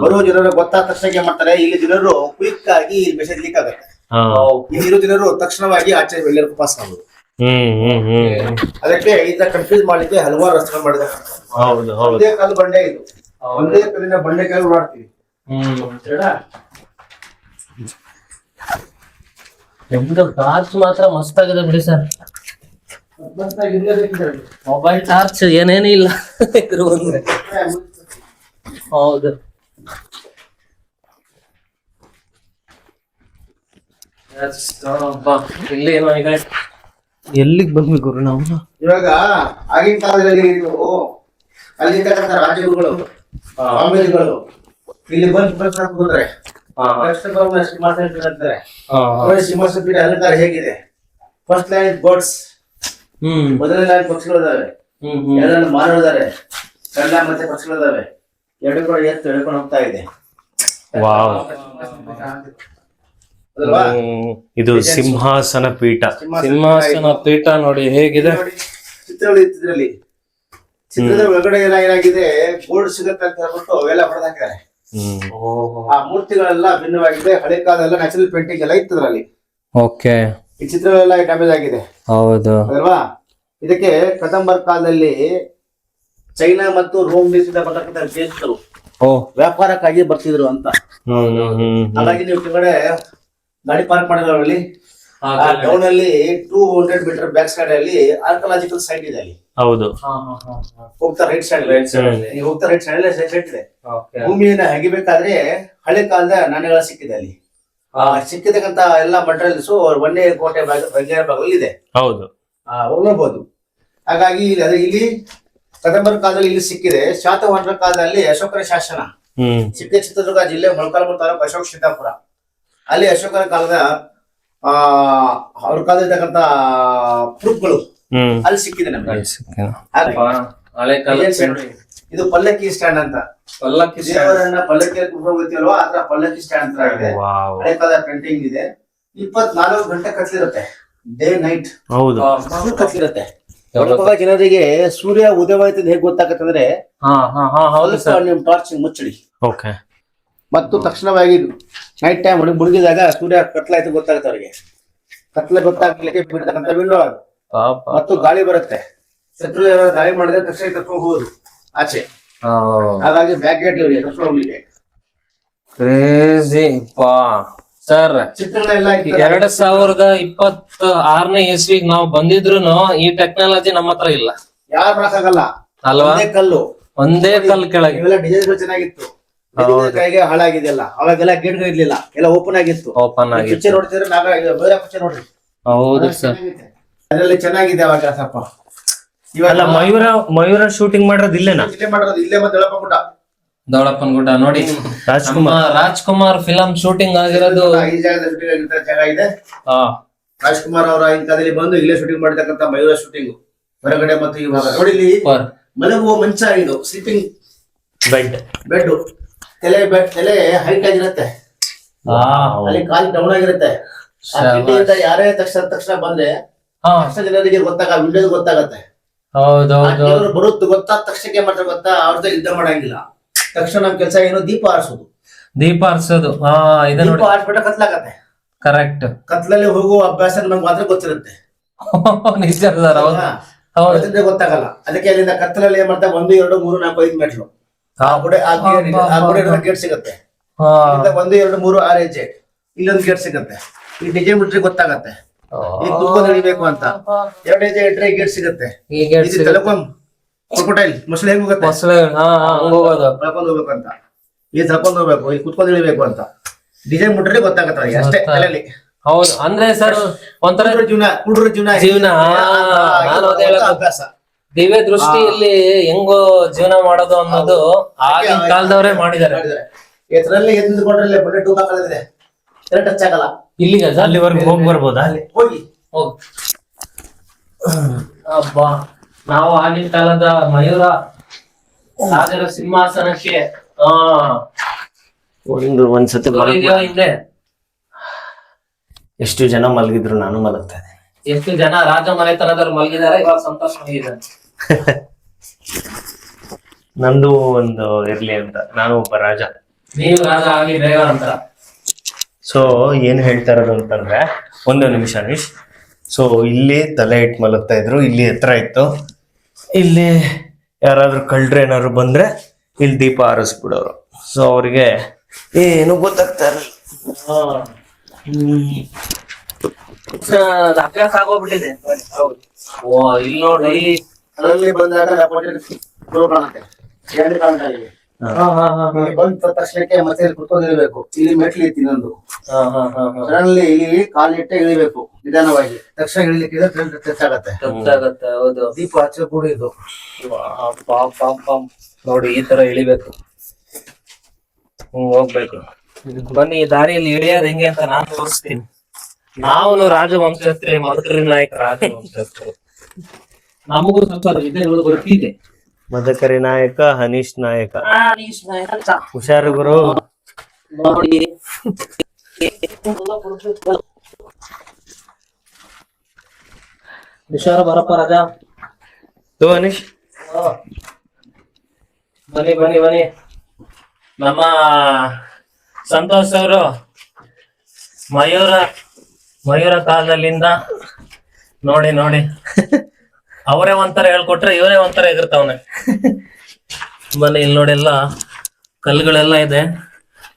ಬರುವ ಜನರು ಗೊತ್ತಾದ ತಕ್ಷಣ ಏನ್ ಮಾಡ್ತಾರೆ, ಇಲ್ಲಿ ಜನರು ಕ್ವಿಕ್ ಆಗಿ ಇಲ್ಲಿ ಮೆಸೇಜ್ ಲೀಕ್ ಆಗುತ್ತೆ. ಇಲ್ಲಿರೋ ಜನರು ತಕ್ಷಣವಾಗಿ ಆಚೆ ಎಲ್ಲರಿಗೂ ಪಾಸ್ ಆಗುದು. ಅದಕ್ಕೆ ಈ ತರ ಕನ್ಫ್ಯೂಸ್ ಮಾಡ್ಲಿಕ್ಕೆ ಹಲವಾರು ರಸ್ತೆಗಳು ಮಾಡಿದ್ದಾರೆ. ಒಂದೇ ಕಲ್ಲು ಬಂಡೆ ಇದು, ಒಂದೇ ಕಲ್ಲಿನ ಬಂಡೆ ಕಲ್ಲು ಮಾಡ್ತೀವಿ. ಟಾರ್ಚ್ ಮಾತ್ರ ಮಸ್ತ್ ಆಗಿದೆ ಬಿಡಿ ಸರ್. ಮೊಬೈಲ್ ಟಾರ್ಚ್ ಏನೇನು ಇಲ್ಲ ಇದ್ರು ಅಂದ್ರೆ. ಹೌದು. ಇಲ್ಲಿ ಏನೋ ಈಗ ಎಲ್ಲಿಗೆ ಬಂದ್ವಿ ಗುರು ನಾವು? ಇವಾಗ ಆಗಿನ ಕಾಲದಲ್ಲಿ ಇದು ಅಲ್ಲಿರ್ತಕ್ಕಂಥ ರಾಜರುಗಳು ಆಮೇಲೆಗಳು ಇಲ್ಲಿ ಬಂದು ಕೂತ್ರೆ ಸಿಂಹಾಸನ ಪೀಠ ಅಲಂಕಾರ ಹೇಗಿದೆ? ಫಸ್ಟ್ ಲೈನ್ ಬೋರ್ಡ್ಸ್, ಮೊದಲನೇ ಲೈನ್ ಪಕ್ಷಿಗಳಿದಾವೆ, ಎರಡನ್ನು ಮಾನವರಿದ್ದಾರೆ, ಕಳ್ಳ ಮತ್ತೆ ಪಕ್ಷಿಗಳಿದಾವೆ, ಎರಡು ಕೂಡ ಎತ್ತು ಎಳ್ಕೊಂಡು ಹೋಗ್ತಾ ಇದೆ. ವಾವ್. ಅಲ್ವಾ? ಇದು ಸಿಂಹಾಸನ ಪೀಠ. ಸಿಂಹಾಸನ ಪೀಠ ನೋಡಿ ಹೇಗಿದೆ. ಚಿತ್ರಗಳು ಇತ್ತಿದ್ರಲ್ಲಿ ಚಿತ್ರದ ಒಳಗಡೆ ಏನಾಗಿದೆ ಬೋರ್ಡ್ ಸಿಗತ್ತೆ ಅಂತ ಹೇಳ್ಬಿಟ್ಟು ಅವೆಲ್ಲ ಹೊಡೆದಾಕಿದ್ದಾರೆ. ಆ ಮೂರ್ತಿಗಳೆಲ್ಲ ಭಿನ್ನವಾಗಿದೆ. ಹಳೆ ಕಾಲದೆಲ್ಲ ನ್ಯಾಚುರಲ್ ಪೇಂಟಿಂಗ್ ಎಲ್ಲ ಇತ್ತದ್ರಲ್ಲಿ. ಓಕೆ. ಈ ಚಿತ್ರಗಳೆಲ್ಲ ಡ್ಯಾಮೇಜ್ ಆಗಿದೆ. ಹೌದು ಅಲ್ವಾ? ಇದಕ್ಕೆ ಕದಂಬರ್ ಕಾಲದಲ್ಲಿ ಚೈನಾ ಮತ್ತು ರೋಮ್ ದೇಶದಿಂದ ಬರ್ತಕ್ಕಂಥ ದೇಶಗಳು ವ್ಯಾಪಾರಕ್ಕಾಗಿ ಬರ್ತಿದ್ರು ಅಂತ. ಹಾಗಾಗಿ ನೀವು ಕೆಳಗಡೆ ಗಾಡಿ ಪಾರ್ಕ್ ಮಾಡಿದ್ರಲ್ಲಿ ಡೌನ್ ಅಲ್ಲಿ 200 ಮೀಟರ್ ಬ್ಯಾಕ್ ಸೈಡ್ ಅಲ್ಲಿ ಆರ್ಕಲಾಜಿಕಲ್ ಸೈಟ್ ಇದೆ. ಅಲ್ಲಿ ಹೌದು, ಹೋಗ್ತಾ ರೈಟ್ ಸೈಡ್ ನೀವು ಹೋಗ್ತಾ ರೈಟ್ ಸೈಡ್ ಅಲ್ಲಿ ಸೈಟ್ ಇದೆ. ಭೂಮಿಯನ್ನ ಹಗಿಬೇಕಾದ್ರೆ ಹಳೆ ಕಾಲದ ನಾಣ್ಯಗಳ ಸಿಕ್ಕಿದೆ ಅಲ್ಲಿ. ಸಿಕ್ಕಿರ್ತಕ್ಕಂತ ಎಲ್ಲಾ ಮಟೀರಿಯಲ್ಸ್ ಒಂದೇ ಕೋಟೆ ಭಾಗದಲ್ಲಿ ಇದೆ. ಹೌದು, ನೋಡ್ಬೋದು. ಹಾಗಾಗಿ ಇಲ್ಲಿ ಕದಂಬರ ಕಾಲದಲ್ಲಿ ಇಲ್ಲಿ ಸಿಕ್ಕಿದೆ. ಶಾತವಾಹನರ ಕಾಲದಲ್ಲಿ ಅಶೋಕರ ಶಾಸನ ಸಿಕ್ಕ ಚಿತ್ರದುರ್ಗ ಜಿಲ್ಲೆ ಮೊಳಕಾಲ್ಮೂರು ತಾಲೂಕು ಅಶೋಕ ಸಿದ್ದಾಪುರ. ಅಲ್ಲಿ ಅಶೋಕರ ಕಾಲದ ಅವ್ರ ಕಾಲದಲ್ಲಿರ್ತಕ್ಕಂಥ ಪ್ರೂಫ್ಗಳು ಅಲ್ಲಿ ಸಿಕ್ಕಿದೆ ನಮ್ಗೆ. ಇದು ಪಲ್ಲಕ್ಕಿ ಸ್ಟ್ಯಾಂಡ್ ಅಂತ. ದೇವರನ್ನ ಪಲ್ಲಕ್ಕಿಯಲ್ಲಿ ಕುತ್ಕೊಂಡು ಹೋಗ್ತೀವಲ್ವಾ, ಅದ್ರ ಪಲ್ಲಕ್ಕಿ ಸ್ಟ್ಯಾಂಡ್ ಅಂತ ಇದೆ. ಹಳೆ ಕಾಲದ ಪೇಂಟಿಂಗ್ ಇದೆ. 24 ಗಂಟೆ ಕತ್ಲಿರುತ್ತೆ, ಡೇ ನೈಟ್ ಕತ್ಲಿರುತ್ತೆ. ಜನರಿಗೆ ಸೂರ್ಯ ಉದಯವಾಯ್ತದ ಹೇಗೆ ಗೊತ್ತಾಗತ್ತಂದ್ರೆ ನಿಮ್ ಟಾರ್ಚ್ ಮುಚ್ಚಡಿ ಮತ್ತು ತಕ್ಷಣವಾಗಿ ನೈಟ್ ಟೈಮ್ ಮುಳುಗಿದಾಗ ಸೂರ್ಯ ಕತ್ಲಾಯ್ತು ಗೊತ್ತಾಗುತ್ತೆ ಅವ್ರಿಗೆ. ಕತ್ಲೆ ಗೊತ್ತಾಗ್ಲಿಕ್ಕೆ ಬಿಡ್ತಕ್ಕಂಥ ವಿಂಡೋ ಅದು. ಮತ್ತು ಗಾಳಿ ಬರುತ್ತೆ. ಶತ್ರು ಗಾಳಿ ಮಾಡಿದ್ರೆ ತಕ್ಷಣ ಕರ್ಕೊಂಡು ಹೋಗುದು ಆಚೆ. ಹಾಗಾಗಿ ಬ್ಯಾಕ್ ಗೇಟ್ ಇವ್ರಿಗೆ ಕರ್ಕೊಂಡು ಹೋಗ್ಲಿಕ್ಕೆ. ಸರ್, ಚಿತ್ರಗಳೆಲ್ಲ 2026ನೇ ಇಸ್ವಿಗೆ ನಾವು ಬಂದಿದ್ರು ಈ ಟೆಕ್ನಾಲಜಿ ನಮ್ಮ ಹತ್ರ ಇಲ್ಲ. ಯಾರು ಮಾಡಕ್ಕಾಗಲ್ಲ ಅಲ್ವಾ? ಒಂದೇ ಕಲ್ಲು ಕೆಳಗೆ ಇವೆಲ್ಲ ಡಿಸೈನ್ ಚೆನ್ನಾಗಿತ್ತು. ಕೈಗೆ ಹಾಳಾಗಿದೆಲ್ಲ. ಅವಾಗೆಲ್ಲ ಗೇಟ್ಗಳು ಇರ್ಲಿಲ್ಲ, ಎಲ್ಲ ಓಪನ್ ಆಗಿತ್ತು. ಪಿಕ್ಚರ್ ನೋಡ್ತಿದ್ರೆ ಬೇರೆ ಪಿಕ್ಚರ್ ನೋಡ್ರಿ. ಹೌದು ಸರ್, ಅದ್ರಲ್ಲಿ ಚೆನ್ನಾಗಿದೆ ಅವಾಗ ಸ್ವಲ್ಪ. ಇವೆಲ್ಲ ಮಯೂರ ಶೂಟಿಂಗ್ ಮಾಡಿರೋದು ಇಲ್ಲೇನಾ? ಇಲ್ಲೇ ಮಾಡಿರೋದು, ಇಲ್ಲೇ ಮತ್ತೆ ದೊಡ್ಡಪ್ಪನ ಗುಡ್ಡ ನೋಡಿ. ರಾಜ್ಕುಮಾರ್ ಫಿಲಂ ಶೂಟಿಂಗ್ ಆಗಿರೋದು ಈ ಜಾಗದಲ್ಲಿ ಶೂಟಿಂಗ್ ಆಗಿದ್ದ ಜಾಗ ಇದೆ. ರಾಜ್ಕುಮಾರ್ ಅವರ ಇಂಥದಲ್ಲಿ ಬಂದು ಇಲ್ಲೇ ಶೂಟಿಂಗ್ ಮಾಡಿರ್ತಕ್ಕಂಥ ಮಯೂರ ಶೂಟಿಂಗ್ ಹೊರಗಡೆ. ಮತ್ತು ಇವಾಗ ನೋಡಿ ಇಲ್ಲಿ ಮಲಗುವ ಮಂಚ, ಇದು ಸ್ಲೀಪಿಂಗ್ ಬೆಡ್. ತಲೆ ಹೈಟ್ ಆಗಿರುತ್ತೆ, ಅಲ್ಲಿ ಕಾಲು ಡೌನ್ ಆಗಿರುತ್ತೆ. ಯಾರೇ ತಕ್ಷಣ ಬಂದ್ರೆ ಜನರಿಗೆ ವಿಂಡೋಸ್ ಗೊತ್ತಾಗತ್ತೆ. ಬರುತ್ತೆ. ಗೊತ್ತಾದ ತಕ್ಷಣಕ್ಕೆ ಮಾಡ್ತಾರೆ ಗೊತ್ತಾ, ಅವ್ರದ್ದು ಯುದ್ಧ ಮಾಡಂಗಿಲ್ಲ. ತಕ್ಷಣ ನಮ್ ಕೆಲಸ ಏನು, ದೀಪ ಆರಿಸೋದು. ದೀಪ ಆರಿಸ್ಬಿಟ್ರೆ ಕತ್ಲಾಗತ್ತೆ. ಕರೆಕ್ಟ್. ಕತ್ಲಲ್ಲಿ ಹೋಗುವ ಅಭ್ಯಾಸ ನಮ್ಗೆ ಮಾತ್ರ ಗೊತ್ತಿರುತ್ತೆ. ನಿಜ ಸರ್, ಗೊತ್ತಾಗಲ್ಲ. ಅದಕ್ಕೆ ಅಲ್ಲಿಂದ ಕತ್ತಲಲ್ಲಿ ಏನ್ ಮಾಡ್ತಾರೆ, 1, 2, 3, 4, 5 ಮೆಟ್ಲು ಗೇಟ್ ಸಿಗುತ್ತೆ. 1, 2, 3, 6 ಹೆಜ್ಜೆ ಇಲ್ಲೊಂದು ಗೇಟ್ ಸಿಗುತ್ತೆ. ಈ ಡಿಜೆ ಬಿಟ್ರೆ ಗೊತ್ತಾಗತ್ತೆ ಈಗ ಕುತ್ಕೊಂಡು ಹಿಡಿಬೇಕು ಅಂತ. 2 ಹೆಜ್ಜೆ ಇಟ್ರೆ ಗೇಟ್ ಸಿಗುತ್ತೆ. ಕ್ರೊಕೊಡೈಲ್ ಮೊಸಳೆ ಹೆಂಗ್ ಹೋಗುತ್ತೆ, ತಳ್ಕೊಂಡು ಹೋಗ್ಬೇಕು ಅಂತ. ಈಗ ತಳ್ಕೊಂಡು ಹೋಗ್ಬೇಕು, ಈಗ ಕುತ್ಕೊಂಡು ಇಳಿಬೇಕು ಅಂತ. ಡಿಸೈನ್ ಬಿಟ್ರೆ ಗೊತ್ತಾಗತ್ತೆ ಅಷ್ಟೇ ತಲೆಯಲ್ಲಿ. ಹೌದು, ಅಂದ್ರೆ ಸರ್ ಒಂಥರ ಕುಡ್ರ ಜೀವನ ಅಭ್ಯಾಸ. ದಿವ್ಯ ದೃಷ್ಟಿಯಲ್ಲಿ ಹೆಂಗೋ ಜೀವನ ಮಾಡೋದು ಅನ್ನೋದು ಆಗಿನ ಕಾಲದವರೇ ಮಾಡಿದ್ದಾರೆ. ಎತ್ತರಲ್ಲಿ ಎದ್ದುಕೊಂಡ್ರೆ ಬಡ್ಡೆ ಟೂಬ್ ಹಾಕಲಿದೆ, ಟಚ್ ಆಗಲ್ಲ. ಇಲ್ಲಿಗೆ ಅಲ್ಲಿವರೆಗೂ ಹೋಗಿ ಬರ್ಬೋದಾ? ಹೋಗಿ ಅಬ್ಬಾ, ನಾವು ಆಗಿನ ಕಾಲದ ಮಯೂರ ರಾಜರ ಸಿಂಹಾಸನಕ್ಕೆ ಒಂದ್ಸತಿ ಹಿಂದೆ ಎಷ್ಟು ಜನ ಮಲಗಿದ್ರು ನಾನು ಮಲಗ್ತಾ ಇದ್ದೆ. ಎಷ್ಟು ಜನ ರಾಜ ಮನೆತನದಲ್ಲಿ ಮಲಗಿದ್ದಾರೆ, ಇವಾಗ ಸಂತೋಷ ಮಲಗಿದ್ದಾರೆ. ನಂದು ಒಂದು ಇರ್ಲಿ ಅಂತ, ನಾನು ಒಬ್ಬ ರಾಜ, ನೀವು ರಾಜ ಆಗಿ ಡ್ರೈವರ್ ಅಂತ. ಸೊ ಏನ್ ಹೇಳ್ತಾ ಇರೋದು ಅಂತಂದ್ರೆ, ಒಂದು ನಿಮಿಷ ಅನೀಶ್. ಸೊ ಇಲ್ಲಿ ತಲೆ ಇಟ್ಟು ಮಲಗ್ತಾ ಇದ್ರು, ಇಲ್ಲಿ ಎತ್ತರ ಇತ್ತು. ಇಲ್ಲಿ ಯಾರಾದ್ರೂ ಕಳ್ರೆ ಏನಾದ್ರು ಬಂದ್ರೆ ಇಲ್ಲಿ ದೀಪ ಆರಿಸ್ಬಿಡೋರು. ಸೊ ಅವ್ರಿಗೆ ಏನು ಗೊತ್ತಾಗ್ತಾ ಇರಲಿಲ್ಲ. ಅಭ್ಯಾಸ ಆಗೋಗ್ಬಿಟ್ಟಿದೆ. ಇಲ್ಲಿ ನೋಡ್ರಿ, ಅದರಲ್ಲಿ ಬಂದಾಗ ಕಾಣುತ್ತೆ. ಇಲ್ಲಿ ಬಂದ ತಕ್ಷಣಕ್ಕೆ ಮತ್ತೆ ಇಲ್ಲಿ ಕುತ್ಕೊಂಡಿರ್ಬೇಕು. ಇಲ್ಲಿ ಮೆಟ್ಲು ಇತ್ತು ಇನ್ನೊಂದು, ಸಡನ್ಲಿ ಇಲ್ಲಿ ಕಾಲಿಟ್ಟೆ ಇಳಿಬೇಕು ನಿಧಾನವಾಗಿ. ತಕ್ಷಣ ಇಳಿಲಿಕ್ಕೆ ಟಚ್ಚಾಗತ್ತೆ. ಹೌದು. ದೀಪ ಹಚ್ಚೋ ಕೂಡ ಇದು ನೋಡಿ ಈ ತರ ಇಳಿಬೇಕು. ಹೋಗ್ಬೇಕು. ಬನ್ನಿ, ಈ ದಾರಿಯಲ್ಲಿ ಇಳಿಯೋದು ಹೆಂಗೆ ಅಂತ ನಾನು ತೋರಿಸ್ತೀನಿ. ನಾವು ರಾಜವಂಶಸ್ಥರೇ, ಮದಕರಿ ನಾಯಕ ರಾಜವಂಶಸ್ಥರು. ನಮಗೂ ಸ್ವಲ್ಪ ವಿದ್ಯೆಗಳು ಗೊತ್ತಿದೆ. ಮದಕರಿ ನಾಯಕ, ಹನೀಶ್ ನಾಯಕ. ಹುಷಾರು ಗುರು. ನೋಡಿ ಹುಷಾರು, ಬರಪ್ಪ ರಾಜ. ತೋ ಹನೀಶ್. ಬನ್ನಿ ಬನ್ನಿ ಬನ್ನಿ. ನಮ್ಮ ಸಂತೋಷ್ ಅವರು ಮಯೂರ ಕಾಲದಲ್ಲಿಂದ ನೋಡಿ ನೋಡಿ ಅವರೇ ಒಂಥರ ಹೇಳ್ಕೊಟ್ರೆ ಇವರೇ ಒಂಥರ ಎಗರ್ತಾವನೆ. ಬನ್ನಿ, ಇಲ್ಲಿ ನೋಡಿ ಎಲ್ಲ ಕಲ್ಲುಗಳೆಲ್ಲ ಇದೆ.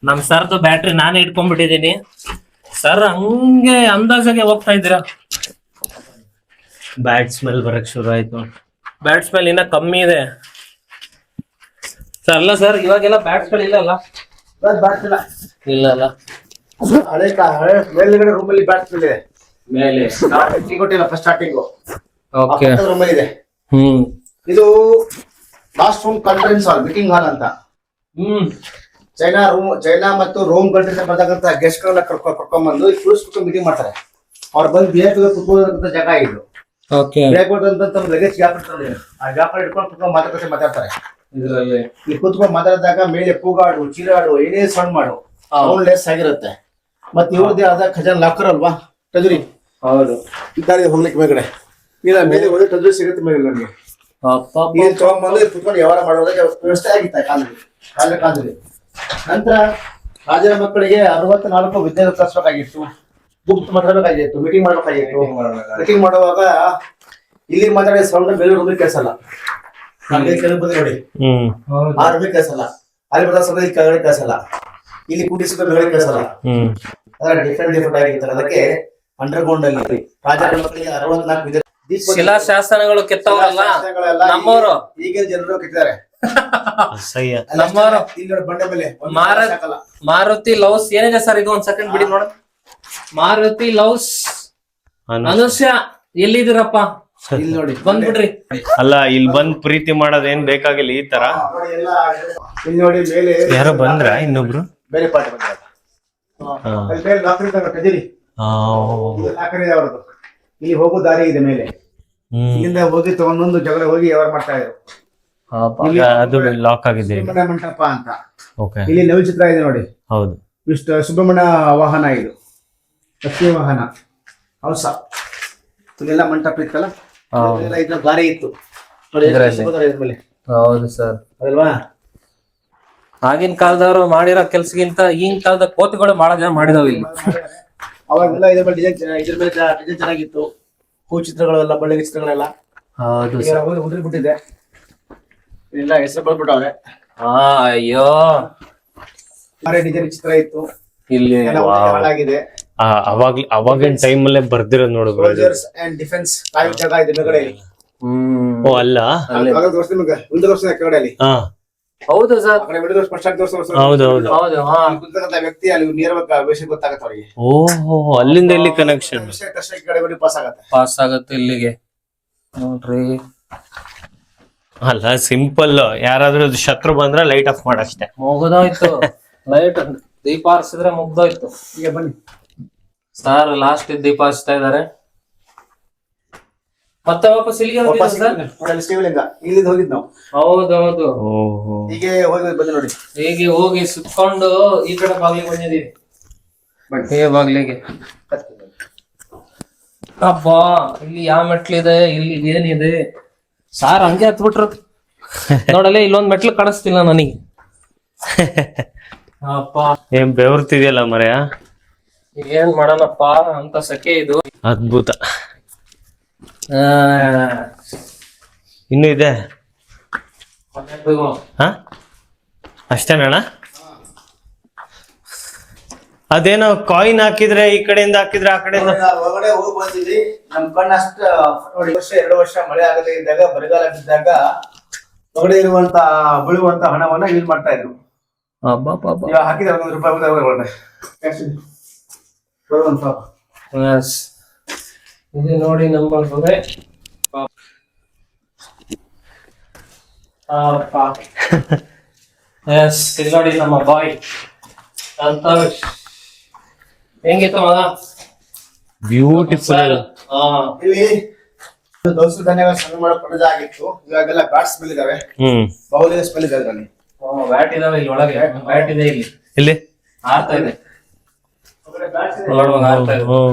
ನಮ್ ಸರ್ದು ಬ್ಯಾಟ್ರಿ ನಾನೇ ಇಟ್ಕೊಂಡ್ಬಿಟ್ಟಿದೀನಿ. ಸರ್ ಹಂಗೆ ಅಂದಾಜಾಗೆ ಹೋಗ್ತಾ ಇದ್ದೀರಾ. ಬ್ಯಾಡ್ ಸ್ಮೆಲ್ ಬರಕ್ ಶುರು ಆಯ್ತು. ಬ್ಯಾಟ್ ಸ್ಮೆಲ್ ಇನ್ನ ಕಮ್ಮಿ ಇದೆ ಸರ್. ಅಲ್ಲ ಸರ್, ಇವಾಗೆಲ್ಲ ಬ್ಯಾಟ್ಸ್ ಗಳು ಇಲ್ಲ ಅಲ್ಲ? ಇಲ್ಲ ಅಲ್ಲ. ಹಳೆ ಮೇಲ್ಗಡೆ ರೂಮ್ ಅಲ್ಲಿ ಬ್ಯಾಟ್ಸ್ ಇದೆ ಮೇಲೆ ಕೊಟ್ಟಿಲ್ಲ ಫಸ್ಟ್ ಸ್ಟಾರ್ಟಿಂಗ್. ಓಕೆ. ರೂಮ್ ಇದೆ. ಇದು last room conference hall, meeting hall ಅಂತ. ಚೈನಾ ಮತ್ತು ರೋಮ್ ಕಂಟ್ರೀಸ್ ಬರ್ತಕ್ಕಂಥ ಗೆಸ್ಟ್ ಗಳನ್ನ ಕರ್ಕೊಂಡ್ಬಂದು ಟೂರಿಸ್ಟ್ ಮೀಟಿಂಗ್ ಮಾಡ್ತಾರೆ. ಅವ್ರು ಬಂದು ಬೇರೆ ಕುತ್ಕೊಳ್ಳೋದಂತ ಜಾಗ ಇದು. ಲಗೇಜ್ ಗ್ಯಾಪ್ ಇರ್ತಾರೆ, ಆ ಗ್ಯಾಪ್ ಇಟ್ಕೊಂಡು ಮಾತಾಡ್ತಾರೆ. ಇಲ್ಲಿ ಕೂತ್ಕೊಂಡು ಮಾತಾಡಿದಾಗ ಮೇಲೆ ಕೂಗಾಡು, ಚೀರಾಡು, ಏನೇ ಸೌಂಡ್ ಮಾಡು, ಸೌಂಡ್ ಲೆಸ್ ಆಗಿರುತ್ತೆ. ಮತ್ತೆ ಇವ್ರದ್ದೇ ಆದ ಖಜಾನ್ ಲಾಕರ್ ಅಲ್ವಾ, ಟಜರಿ. ಹೌದು. ಇದ್ದಾರೆ ಹೋಗ್ಲಿಕ್ಕೆ ಮೇಲ್ಗಡೆ ಇಲ್ಲ, ಮೇಲೆ ಹೋದ್ರೆ ಟಜರಿ ಸಿಗುತ್ತೆ ಮೇಲೆ ನಮಗೆ. ಇಲ್ಲಿ ತಗೊಂಡ್ಬಂದು ಕುತ್ಕೊಂಡು ವ್ಯವಹಾರ ಮಾಡೋದಕ್ಕೆ ವ್ಯವಸ್ಥೆ ಆಗಿತ್ತ ಕಾಲದಲ್ಲಿ. ನಂತರ ರಾಜರ ಮಕ್ಕಳಿಗೆ 64 ವಿದ್ಯೆ ಕಲಿಸ್ಬೇಕಾಗಿತ್ತು, ಬುಕ್ ಮಾತಾಡ್ಬೇಕಾಗಿತ್ತು, ಮೀಟಿಂಗ್ ಮಾಡ್ಬೇಕಾಗಿತ್ತು. ಮೀಟಿಂಗ್ ಮಾಡುವಾಗ ಇಲ್ಲಿ ಮಾತಾಡಿದ ಸೌಂಡ್ ಬೇರೆ ರೂಮಿಗೆ ಕೇಳಿಸಲ್ಲ. ನೋಡಿ, ಆ ರೂಮಿಗೆ ಕೇಳಿಸಲ್ಲ. ಅಲ್ಲಿ ಬರೋ ಸೌಂಡ್ ಇಲ್ಲಿ ಕೆಳಗಡೆ ಕೇಳಿಸಲ್ಲ. ಇಲ್ಲಿ ಕೂಡಿಸಿದ ಮೇಲೆ ಕೇಳಿಸಲ್ಲ. ಅದರ ಡಿಫ್ರೆಂಟ್ ಆಗಿರ್ತಾರೆ. ಅದಕ್ಕೆ ಅಂಡರ್ಗ್ರೌಂಡ್ ಅಲ್ಲಿ ರಾಜರ ಮಕ್ಕಳಿಗೆ 64 ವಿದ್ಯೆ. ಶಿಲಾಶಾಸನಗಳು ಕೆತ್ತವರಲ್ಲ ನಮ್ಮವರು, ಈಗಿನ ಜನರು ಕೆತ್ತಿದ್ದಾರೆ. ನಮ್ಮವರು ಬಂಡೆ ಮೇಲೆ ಮಾರುತಿ ಲವ್ಸ್ ಏನಿದೆ ಸರ್? ಇದು ಒಂದ್ ಸೆಕೆಂಡ್ ಬಿಡಿ ನೋಡ. ಮಾರುತಿ ಲವ್ಸ್ ಅನುಷ್ಯ ಎಲ್ಲಿದ್ದೀರಪ್ಪ? ಇಲ್ಲಿ ನೋಡಿ, ಬಂದ್ಬಿಡ್ರಿ. ಅಲ್ಲ, ಇಲ್ಲಿ ಬಂದ್ ಪ್ರೀತಿ ಮಾಡೋದೇನ್ ಬೇಕಾಗಿಲ್ಲ. ಈ ತರ ಇಲ್ಲಿ ನೋಡಿ, ಮೇಲೆ ಯಾರೋ ಬಂದ್ರ ಇನ್ನೊಬ್ರು ಬೇರೆ ಪಾಠ ಬಂದ. ಇಲ್ಲಿ ಹೋಗೋ ದಾರಿ ಇದೆ ಮೇಲೆ. ಇಲ್ಲಿಂದ ಹೋಗಿ ತಗೊಂಡೊಂದು ಜಗಳ ಹೋಗಿ ವ್ಯವಹಾರ ಮಾಡ್ತಾ ಇದ್ರು. ಅದು ಲಾಕ್ ಆಗಿದೆ. ಸುಬ್ರಹ್ಮಣ್ಯ ಮಂಟಪ ಅಂತ. ಇಲ್ಲಿ ನವಿ ಚಿತ್ರ ಇದೆ ನೋಡಿ. ಹೌದು, ಸುಬ್ರಹ್ಮಣ್ಯ ವಾಹನ, ಇದು ಲಕ್ಷ್ಮೀ ವಾಹನ ಹೌಸ. ಇಲ್ಲೆಲ್ಲ ಮಂಟಪ ಇತ್ತಲ್ಲ, ಇದ್ರ ದಾರಿ ಇತ್ತು ಮೇಲೆ. ಹೌದು ಸರ್, ಅದಲ್ವಾ? ಆಗಿನ ಕಾಲದವರು ಮಾಡಿರೋ ಕೆಲ್ಸಕ್ಕಿಂತ ಈಗಿನ ಕಾಲದ ಕೋತಿಗಳು ಬಹಳ ಜನ ಮಾಡಿದಾವ ಇಲ್ಲಿ. ಅವಾಗೆಲ್ಲ ಇದ್ರ ಮೇಲೆ ಡಿಸೈನ್ ಚೆನ್ನಾಗಿತ್ತು. ಹೂ ಚಿತ್ರಗಳೆಲ್ಲ, ಬಳ್ಳಿ ಚಿತ್ರಗಳೆಲ್ಲ. ಹೌದು, ಉದ್ರಿ ಬಿಟ್ಟಿದೆ. ಇಲ್ಲ, ಹೆಸರು ಬಂದ್ಬಿಟ್ಟವ್ರೆ. ಅಯ್ಯೋ, ಡಿಸೈನ್ ಚಿತ್ರ ಇತ್ತು ಇಲ್ಲಿ. ಹಾಳಾಗಿದೆ. ಅವಾಗಿನ ಟೈಮ್ ಅಲ್ಲೇ ಬರ್ದಿರೋದು ನೋಡಿದ್ರು. ಸೋಲ್ಜರ್ಸ್ ಅಂಡ್ ಡಿಫೆನ್ಸ್ ಕಾಯೋ ಜಾಗ ಇದೆ ಮೇಲ್ಗಡೆ. ಓ ಅಲ್ಲ, ಮುಂದೆ ತೋರಿಸಿದ ಕೆಳಗಡೆ. ಹೌದು ಸರ್, ಹೌದು. ವ್ಯಕ್ತಿ ಅಲ್ಲಿ ನೇರವಾಗಿ ವಿಷಯ ಗೊತ್ತಾಗತ್ತೆ ಅವ್ರಿಗೆ. ಓಹೋ, ಅಲ್ಲಿಂದ ಇಲ್ಲಿ ಕನೆಕ್ಷನ್ ಪಾಸ್ ಆಗತ್ತೆ ಇಲ್ಲಿಗೆ ನೋಡ್ರಿ. ಅಲ್ಲ, ಸಿಂಪಲ್. ಯಾರಾದ್ರೂ ಶತ್ರು ಬಂದ್ರೆ ಲೈಟ್ ಆಫ್ ಮಾಡಷ್ಟೇ, ಮುಗ್ದೋಯ್ತು. ಲೈಟ್ ದೀಪ ಹರಿಸಿದ್ರೆ ಮುಗ್ದೋಯ್ತು. ಈಗ ಬನ್ನಿ ಸರ್, ಲಾಸ್ಟ್ ದೀಪ ಹರಿಸ್ತಾ ಇದಾರೆ. ಮತ್ತೆ ವಾಪಸ್ ಇಲ್ಲಿಗೆ ಶಿವಲಿಂಗ ಇಲ್ಲಿಂದ ಹೋಗಿದ್ ನಾವು. ಹೌದೌದು, ಹೀಗೆ ಹೋಗಿ ಬಂದು ನೋಡಿ. ಹೀಗೆ ಹೋಗಿ ಸುತ್ಕೊಂಡು ಈ ಕಡೆ ಬಾಗ್ಲಿಗೆ ಬಂದಿದೀವಿ. ಈ ಬಾಗ್ಲಿಗೆ ಅಬ್ಬಾ, ಇಲ್ಲಿ ಯಾವ ಮೆಟ್ಲಿದೆ, ಇಲ್ಲಿ ಏನಿದೆ ಸಾರ್? ಹಂಗೆ ಹತ್ಬಿಟ್ರು ನೋಡಲ್ಲ. ಇಲ್ಲೊಂದ್ ಮೆಟ್ಲು ಕಾಣಿಸ್ತಿಲ್ಲ ನನಗೆ. ಅಪ್ಪ, ಏನ್ ಬೆವರ್ತಿದ್ಯಲ್ಲ ಮರೆಯ. ಏನ್ ಮಾಡೋಣಪ್ಪ ಅಂತ ಸೆಕೆ ಇದು. ಅದ್ಭುತ. ಇನ್ನು ಇದೆ ಅಷ್ಟೇನಣ್ಣ? ಅದೇನೋ ಕಾಯಿನ್ ಹಾಕಿದ್ರೆ ಈ ಕಡೆಯಿಂದ ಹಾಕಿದ್ರೆ ಆ ಕಡೆಯಿಂದ ಹೊರಗಡೆ ಹೋಗಿ ಬಂದಿದ್ವಿ. ನಮ್ ಕಣ್ಣು ಅಷ್ಟ ನೋಡಿ, 2 ವರ್ಷ ಮಳೆ ಆಗದೇ ಇದ್ದಾಗ, ಬರಗಾಲ ಬಿದ್ದಾಗ ಹೊರಗಡೆ ಇರುವಂತ ಬೀಳುವಂತ ಹಣವನ್ನ ಯೂಸ್ ಮಾಡ್ತಾ ಇದ್ರು. ಇವಾಗ ಹಾಕಿದ್ರೆ ₹1 ಇದು ನೋಡಿ ನಮ್ಮ ಗುಹೆ. ಎಸ್, ಇದು ನೋಡಿ ನಮ್ಮ ಬಾಯ್ ಸಂತೋಷ್. ಹೆಂಗಿತ್ತು ಮಗ? ಬ್ಯೂಟಿಫುಲ್. ಇಲ್ಲಿ ದವಸ ಧಾನ್ಯಗಳ ಸಂಗ್ರಹ ಮಾಡೋ ಪ್ರದೇಶ ಆಗಿತ್ತು. ಇವಾಗೆಲ್ಲ ಬ್ಯಾಟ್ ಸ್ಮೆಲ್ ಇದಾವೆ, ಬಹುಲಿನ ಸ್ಮೆಲ್ ಇದೆ ಅದರಲ್ಲಿ. ಬ್ಯಾಟ್ ಇದಾವೆ ಇಲ್ಲಿ ಒಳಗೆ. ಬ್ಯಾಟ್ ಇದೆ ಇಲ್ಲಿ ಆರ್ತಾ ಇದೆ.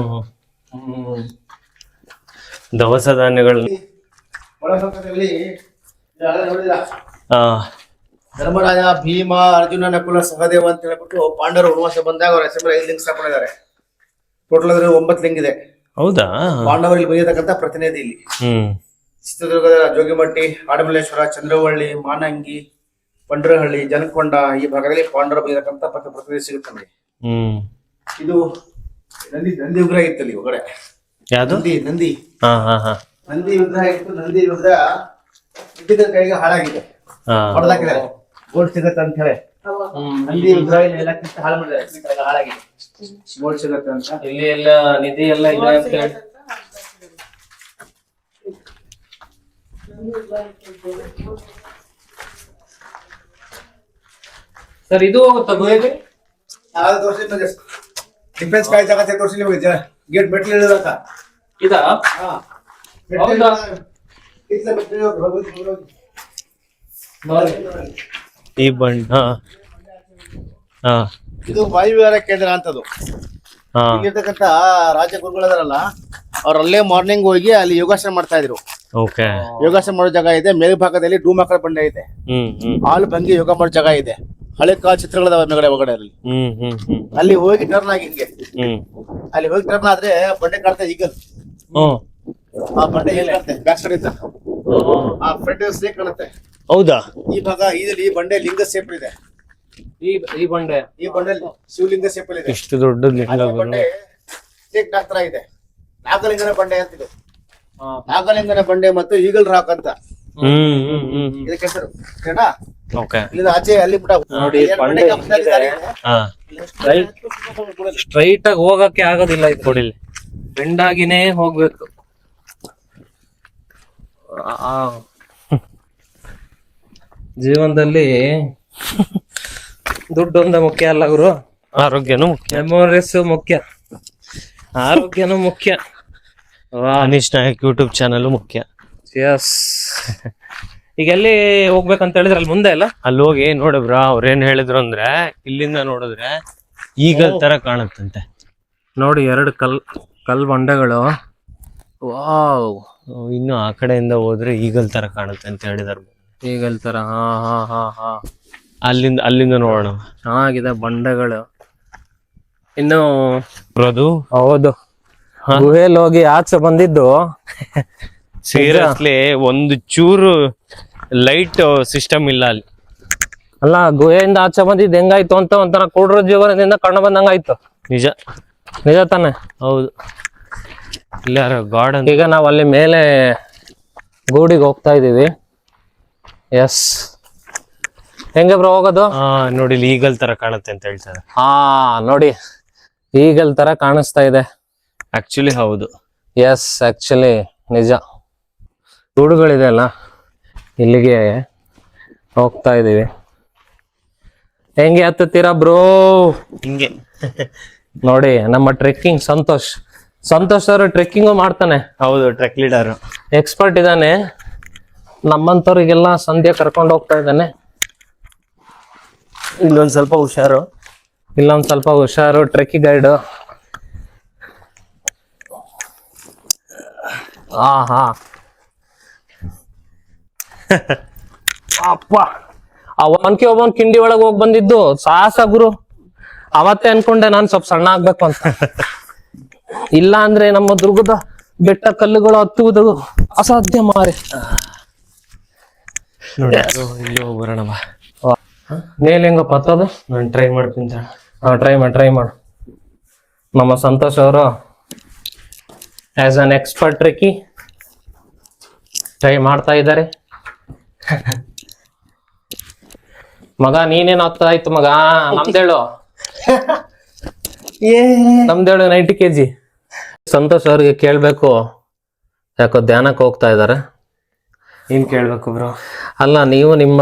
ದವಸ ಧಾನ್ಯಗಳು ಒಳಭಾಗದಲ್ಲಿ ನೋಡಿದ್ರ ಧರ್ಮರಾಜ, ಭೀಮ, ಅರ್ಜುನ, ನಕುಲ, ಸಹದೇವ ಅಂತ ಹೇಳ್ಬಿಟ್ಟು ಪಾಂಡವರು ವನವಾಸ ಬಂದಾಗ ಅವ್ರ ಹೆಸರು 5 ಲಿಂಗ ಸ್ಥಾಪನೆ. ಟೋಟಲ್ ಅದ್ರ 9 ಲಿಂಗ ಇದೆ. ಹೌದಾ? ಪಾಂಡವರಲ್ಲಿ ಬಂದಿರತಕ್ಕಂತ ಪ್ರತಿನಿಧಿ ಇಲ್ಲಿ. ಚಿತ್ರದುರ್ಗದ ಜೋಗಿಮಟ್ಟಿ, ಆಡಮಲ್ಲೇಶ್ವರ, ಚಂದ್ರವಳ್ಳಿ, ಮಾನಂಗಿ, ಪಂಡ್ರಹಳ್ಳಿ, ಜನಕೊಂಡ ಈ ಭಾಗದಲ್ಲಿ ಪಾಂಡವರು ಬಂದಿರತಕ್ಕಂತ ಪ್ರತಿನಿಧಿ ಸಿಗುತ್ತೆ. ಇದು ನಂದಿ ವಿಗ್ರಹ ಇತ್ತು ಅಲ್ಲಿ ಹೊರಗಡೆ. ಯಾವ್ದು? ನಂದಿ ವಿಗ್ರಹ ಇತ್ತು. ನಂದಿ ವಿಗ್ರಹ ಇದ್ದಿದ್ದ ಕೈಗೆ ಹಾಳಾಗಿದೆ, ಹೊಡೆದಾಕಿದ್ದಾರೆ. ಗೋಲ್ಡ್ ಸಿಗತ್ತೆ ಅಂತ ಹೇಳಿ ನಂದಿ ವಿಗ್ರಹ ಎಲ್ಲ ಕಿತ್ತು ಹಾಳು ಮಾಡಿದ್ದಾರೆ. ಹಾಳಾಗಿದೆ, ಗೋಲ್ಡ್ ಸಿಗತ್ತೆ ಅಂತ. ಇಲ್ಲಿ ಎಲ್ಲ ನಿಧಿ ಎಲ್ಲ ಇದೆ ಅಂತ ಹೇಳಿ. ಸರ್ ಇದು ಹೋಗುತ್ತಾ ಗುಹೆಗೆ? ಡಿಫೆನ್ಸ್ ಕಾಯಿ ಜಾಗತ್ತೆ ತೋರಿಸಿ ನಿಮಗೆ. ಗೇಟ್ ಮೆಟ್ಲು ಇಳಿದಾಕ ಇದಾ? ಈ ಬಣ್ಣ. ಇದು ವಾಯುವಿಹಾರ ಕೇಂದ್ರ ಅಂತದ್ದು. ಇಲ್ಲಿರ್ತಕ್ಕಂತ ರಾಜಗುರುಗಳದಾರಲ್ಲ, ಅವ್ರಲ್ಲೇ ಮಾರ್ನಿಂಗ್ ಹೋಗಿ ಅಲ್ಲಿ ಯೋಗಾಸನ ಮಾಡ್ತಾ ಇದ್ರು. ಯೋಗಾಸನ ಮಾಡೋ ಜಾಗ ಇದೆ. ಮೇಲ್ಭಾಗದಲ್ಲಿ ಡೂಮಾಕರ್ ಬಂಡೆ ಇದೆ. ಹಾಲು ಭಂಗಿ ಯೋಗ ಮಾಡೋ ಜಾಗ ಇದೆ. ಹಳೆ ಕಾಲ ಚಿತ್ರಗಳದಾವ ಮೇಗಡೆ ಒಳಗಡೆ ಅಲ್ಲಿ. ಅಲ್ಲಿ ಹೋಗಿ ಟರ್ನ್ ಆಗಿ ಹಿಂಗೆ ಅಲ್ಲಿ ಹೋಗಿ ಟರ್ನ್ ಆದ್ರೆ ಬಂಡೆ ಕಾಣ್ತಾ ಈಗ. ಆ ಬಂಡೆ ಏನ್ ಕಾಣುತ್ತೆ ಬ್ಯಾಕ್ ಸೈಡ್ ಇದ್ದ ಆ ಫ್ರಂಟ್ ಸೇಪ್ ಕಾಣುತ್ತೆ. ಹೌದಾ? ಈ ಭಾಗ ಈ ಬಂಡೆ ಲಿಂಗ ಸೇಪ್ ಇದೆ. ಈ ಬಂಡೆ ಶಿವಲಿಂಗ ಸೇಪ್ ಇದೆ. ಎಷ್ಟು ದೊಡ್ಡ ಬಂಡೆ ಶೇಕ್ ನಾಗ್ ತರ ಇದೆ. ನಾಗಲಿಂಗನ ಬಂಡೆ ಅಂತಿದೆ. ನಾಗಲಿಂಗನ ಬಂಡೆ ಮತ್ತು ಈಗಲ್ ರಾಕ್ ಅಂತ ಇದಕ್ಕೆ ಹೆಸರು. ಇಲ್ಲಿ ಆಚೆ ಅಲ್ಲಿ ನೋಡಿ ಸ್ಟ್ರೈಟ್ ಆಗಿ ಹೋಗಕ್ಕೆ ಆಗೋದಿಲ್ಲ. ಇದು ಕೊಡಿಲಿ ಬೆಂಡಾಗಿನೇ ಹೋಗ್ಬೇಕು. ಜೀವನದಲ್ಲಿ ದುಡ್ಡು ಒಂದೇ ಮುಖ್ಯ ಅಲ್ಲ ಗುರು, ಆರೋಗ್ಯನೂ ಮುಖ್ಯ, ಮೆಮೊರೀಸ್ ಮುಖ್ಯ, ಆರೋಗ್ಯನೂ ಮುಖ್ಯ. ಅನೀಶ್ ನಾಯಕ್ ಯೂಟ್ಯೂಬ್ ಚಾನಲ್ ಮುಖ್ಯ. ಎಸ್. ಈಗ ಎಲ್ಲಿ ಹೋಗ್ಬೇಕಂತ ಹೇಳಿದ್ರೆ ಅಲ್ಲಿ ಮುಂದೆ ಅಲ್ಲ, ಅಲ್ಲಿ ಹೋಗಿ ನೋಡಬ್ರ ಅವ್ರೇನ್ ಹೇಳಿದ್ರು ಅಂದ್ರೆ ಇಲ್ಲಿಂದ ನೋಡಿದ್ರೆ ಈಗಲ್ ತರ ಕಾಣುತ್ತಂತೆ. ನೋಡಿ 2 ಕಲ್ ಬಂಡೆಗಳು. ವಾವ್. ಇನ್ನು ಆ ಕಡೆಯಿಂದ ಹೋದ್ರೆ ಈಗಲ್ ತರ ಕಾಣುತ್ತೆ ಅಂತ ಹೇಳಿದಾರೆ. ಈಗಲ್ ತರ. ಹಾ ಅಲ್ಲಿಂದ ನೋಡೋಣ. ಚೆನ್ನಾಗಿದೆ ಬಂಡೆಗಳು. ಇನ್ನು ಅದು ಹೌದು, ಗುಹೆಯಲ್ಲಿ ಹೋಗಿ ಆಚೆ ಬಂದಿದ್ದು ಸೀರಿಯಸ್ಲಿ ಒಂದು ಚೂರು ಲೈಟ್ ಸಿಸ್ಟಮ್ ಇಲ್ಲ ಅಲ್ಲಿ. ಅಲ್ಲ, ಗುಹೆಯಿಂದ ಆಚೆ ಬಂದಿದ್ದು ಹೆಂಗಾಯ್ತು ಅಂತ ಒಂಥರ ಕೂಡ್ರ ಜೀವನದಿಂದ ಕಣ್ಣು ಬಂದಂಗಾಯ್ತು. ನಿಜ ತಾನೆ? ಹೌದು. ಇಲ್ಲಾರ ಗಾರ್ಡನ್. ಈಗ ನಾವ್ ಅಲ್ಲಿ ಮೇಲೆ ಗೂಡಿಗೆ ಹೋಗ್ತಾ ಇದೀವಿ. ಎಸ್. ಹೆಂಗೆ ಬ್ರೋ ಹೋಗೋದು? ನೋಡಿ ಈಗಲ್ ತರ ಕಾಣುತ್ತೆ ಅಂತ ಹೇಳ್ತಾರೆ. ನೋಡಿ ಈಗಲ್ ತರ ಕಾಣಿಸ್ತಾ ಇದೆ. ಆಕ್ಚುಲಿ ಹೌದು. ಎಸ್, ಆಕ್ಚುಲಿ ನಿಜ. ಗೂಡುಗಳಿದೆ ಅಲ್ಲ, ಇಲ್ಲಿಗೆ ಹೋಗ್ತಾ ಇದೀವಿ. ಹೆಂಗೆ ಹತ್ತುತ್ತೀರಾ ಬ್ರೋ? ಹಿಂಗೆ ನೋಡಿ ನಮ್ಮ ಟ್ರೆಕ್ಕಿಂಗ್ ಸಂತೋಷ್ ಅವರು ಟ್ರೆಕ್ಕಿಂಗು ಮಾಡ್ತಾನೆ. ಹೌದು, ಟ್ರೆಕ್ ಲೀಡರ್, ಎಕ್ಸ್ಪರ್ಟ್ ಇದ್ದಾನೆ. ನಮ್ಮಂತವ್ರಿಗೆಲ್ಲ ಸಂಧ್ಯಾ ಕರ್ಕೊಂಡು ಹೋಗ್ತಾ ಇದ್ದಾನೆ. ಇಲ್ಲೊಂದ್ ಸ್ವಲ್ಪ ಹುಷಾರು. Trekking guide. ಅಪ್ಪ, ಒಬ್ಬನ್ ಕಿಂಡಿ ಒಳಗೆ ಹೋಗಿ ಬಂದಿದ್ದು ಸಾಹಸ ಗುರು. ಅವತ್ತೇ ಅನ್ಕೊಂಡೆ ನಾನು ಸ್ವಲ್ಪ ಸಣ್ಣ ಆಗ್ಬೇಕು ಅಂತ. ಇಲ್ಲ ಅಂದ್ರೆ ನಮ್ಮ ದುರ್ಗದ ಬೆಟ್ಟ ಕಲ್ಲುಗಳು ಹತ್ತುವುದು ಅಸಾಧ್ಯ ಮಾರೆ. ಇಲ್ಲಿ ಹೋಗ್ಬರೋಣ. ಮೇಲೆ ಹೆಂಗಪ್ಪ ಹತ್ತೋದು? ನಾನು ಟ್ರೈ ಮಾಡ್ತೀನಿ. ಟ್ರೈ ಮಾಡು. ನಮ್ಮ ಸಂತೋಷ್ ಅವರು ಆಸ್ ಅನ್ ಎಕ್ಸ್ಪರ್ಟ್ ಟ್ರೆಕ್ಕಿ ಟ್ರೈ ಮಾಡ್ತಾ ಇದ್ದಾರೆ. ಮಗ ನೀನೇನ್ ಆಗ್ತಾ ಇತ್ತು ಮಗ? ನಮ್ದೇಳು ನಮ್ದೇಳು 90 kg. ಸಂತೋಷ್ ಅವ್ರಿಗೆ ಕೇಳ್ಬೇಕು, ಯಾಕೋ ಧ್ಯಾನಕ್ಕೆ ಹೋಗ್ತಾ ಇದಾರೆ. ಏನ್ ಕೇಳ್ಬೇಕು ಬ್ರೋ? ಅಲ್ಲ, ನೀವು ನಿಮ್ಮ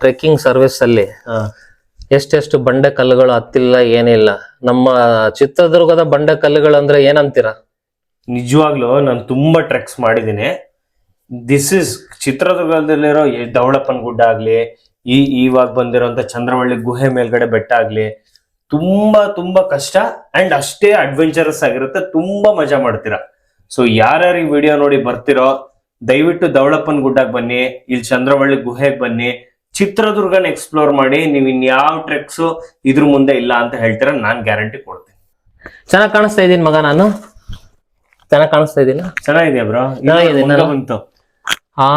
ಟ್ರೆಕ್ಕಿಂಗ್ ಸರ್ವಿಸ್ ಅಲ್ಲಿ ಎಷ್ಟೆಷ್ಟು ಬಂಡೆ ಕಲ್ಲುಗಳು ಹತ್ತಿಲ್ಲ ಏನಿಲ್ಲ? ನಮ್ಮ ಚಿತ್ರದುರ್ಗದ ಬಂಡೆ ಕಲ್ಲುಗಳು ಅಂದ್ರೆ ಏನಂತೀರಾ? ನಿಜವಾಗ್ಲೂ ನಾನು ತುಂಬಾ ಟ್ರೆಕ್ಸ್ ಮಾಡಿದ್ದೀನಿ. ದಿಸ್ ಇಸ್ ಚಿತ್ರದುರ್ಗದಲ್ಲಿರೋ ದವಳಪ್ಪನ ಗುಡ್ಡ ಆಗ್ಲಿ, ಇವಾಗ ಬಂದಿರೋಂಥ ಚಂದ್ರವಳ್ಳಿ ಗುಹೆ ಮೇಲ್ಗಡೆ ಬೆಟ್ಟ ಆಗ್ಲಿ, ತುಂಬಾ ಕಷ್ಟ ಅಂಡ್ ಅಷ್ಟೇ ಅಡ್ವೆಂಚರಸ್ ಆಗಿರುತ್ತೆ. ತುಂಬಾ ಮಜಾ ಮಾಡ್ತೀರಾ. ಸೊ ಯಾರ್ಯಾರು ಈ ವಿಡಿಯೋ ನೋಡಿ ಬರ್ತಿರೋ ದಯವಿಟ್ಟು ದವಳಪ್ಪನ ಗುಡ್ಡಕ್ಕೆ ಬನ್ನಿ, ಇಲ್ಲಿ ಚಂದ್ರವಳ್ಳಿ ಗುಹೆಗೆ ಬನ್ನಿ, ಚಿತ್ರದುರ್ಗನ ಎಕ್ಸ್ಪ್ಲೋರ್ ಮಾಡಿ. ನೀವು ಇನ್ಯಾವ ಟ್ರೆಕ್ಸ್ ಇದ್ರ ಮುಂದೆ ಇಲ್ಲ ಅಂತ ಹೇಳ್ತೀರಾ, ನಾನ್ ಗ್ಯಾರಂಟಿ ಕೊಡ್ತೀನಿ. ಚೆನ್ನಾಗಿ ಕಾಣಿಸ್ತಾ ಇದೀನಿ ಮಗ ನಾನು? ಚೆನ್ನಾಗಿ ಕಾಣಿಸ್ತಾ ಇದೀನಿ? ಚೆನ್ನಾಗಿದ್ಯಾ ಬ್ರೋ? ಬಂತು. ಹಾ,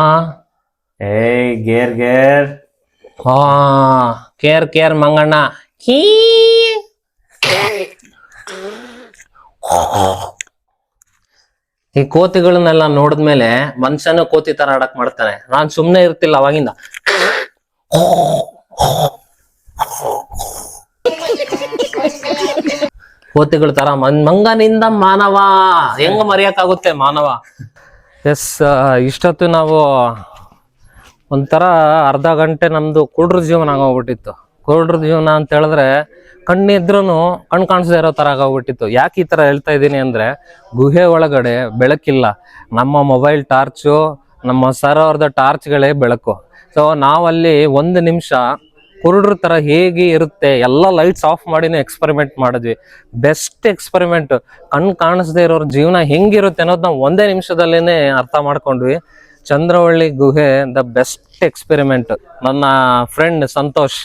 ಗೇರ್ ಹಾ, ಕೇರ್ ಮಂಗಣ್ಣ. ಈ ಕೋತಿಗಳನ್ನೆಲ್ಲ ನೋಡಿದ್ಮೇಲೆ ಮನುಷ್ಯನ ಕೋತಿ ತರ ಆಡಕ್ ಮಾಡ್ತಾನೆ. ನಾನ್ ಸುಮ್ನೆ ಇರ್ತಿಲ್ಲ ಅವಾಗಿಂದ. ಕೋತಿಗಳ ತರ ಮಂಗನಿಂದ ಮಾನವ ಹೆಂಗ ಮರೆಯಕ್ಕಾಗುತ್ತೆ ಮಾನವ? ಎಸ್, ಇಷ್ಟೊತ್ತು ನಾವು ಒಂಥರ ಅರ್ಧ ಗಂಟೆ ನಮ್ದು ಕುಡ್ರ ಜೀವನ ಆಗೋಗ್ಬಿಟ್ಟಿತ್ತು. ಕುಡ್ರ ಜೀವನ ಅಂತ ಹೇಳಿದ್ರೆ ಕಣ್ಣಿದ್ರೂ ಕಣ್ ಕಾಣಿಸದೇ ಇರೋ ತರ ಆಗೋಗ್ಬಿಟ್ಟಿತ್ತು. ಯಾಕೆ ಈ ತರ ಹೇಳ್ತಾ ಇದ್ದೀನಿ ಅಂದ್ರೆ, ಗುಹೆ ಒಳಗಡೆ ಬೆಳಕಿಲ್ಲ. ನಮ್ಮ ಮೊಬೈಲ್ ಟಾರ್ಚು, ನಮ್ಮ ಸರ್ ಅವ್ರದ ಟಾರ್ಚ್ಗಳೇ ಬೆಳಕು. ಸೊ ನಾವಲ್ಲಿ 1 ನಿಮಿಷ ಕುರುಡ್ರ ತರ ಹೇಗೆ ಇರುತ್ತೆ, ಎಲ್ಲ ಲೈಟ್ಸ್ ಆಫ್ ಮಾಡಿನೇ ಎಕ್ಸ್ಪೆರಿಮೆಂಟ್ ಮಾಡಿದ್ವಿ. Best experiment. ಕಣ್ ಕಾಣಿಸದೇ ಇರೋರ್ ಜೀವನ ಹೆಂಗಿರುತ್ತೆ ಅನ್ನೋದು ನಾವು 1 ನಿಮಿಷದಲ್ಲೇನೆ ಅರ್ಥ ಮಾಡ್ಕೊಂಡ್ವಿ. ಚಂದ್ರವಳ್ಳಿ ಗುಹೆ ದ ಬೆಸ್ಟ್ ಎಕ್ಸ್ಪೆರಿಮೆಂಟ್. ನನ್ನ ಫ್ರೆಂಡ್ ಸಂತೋಷ್.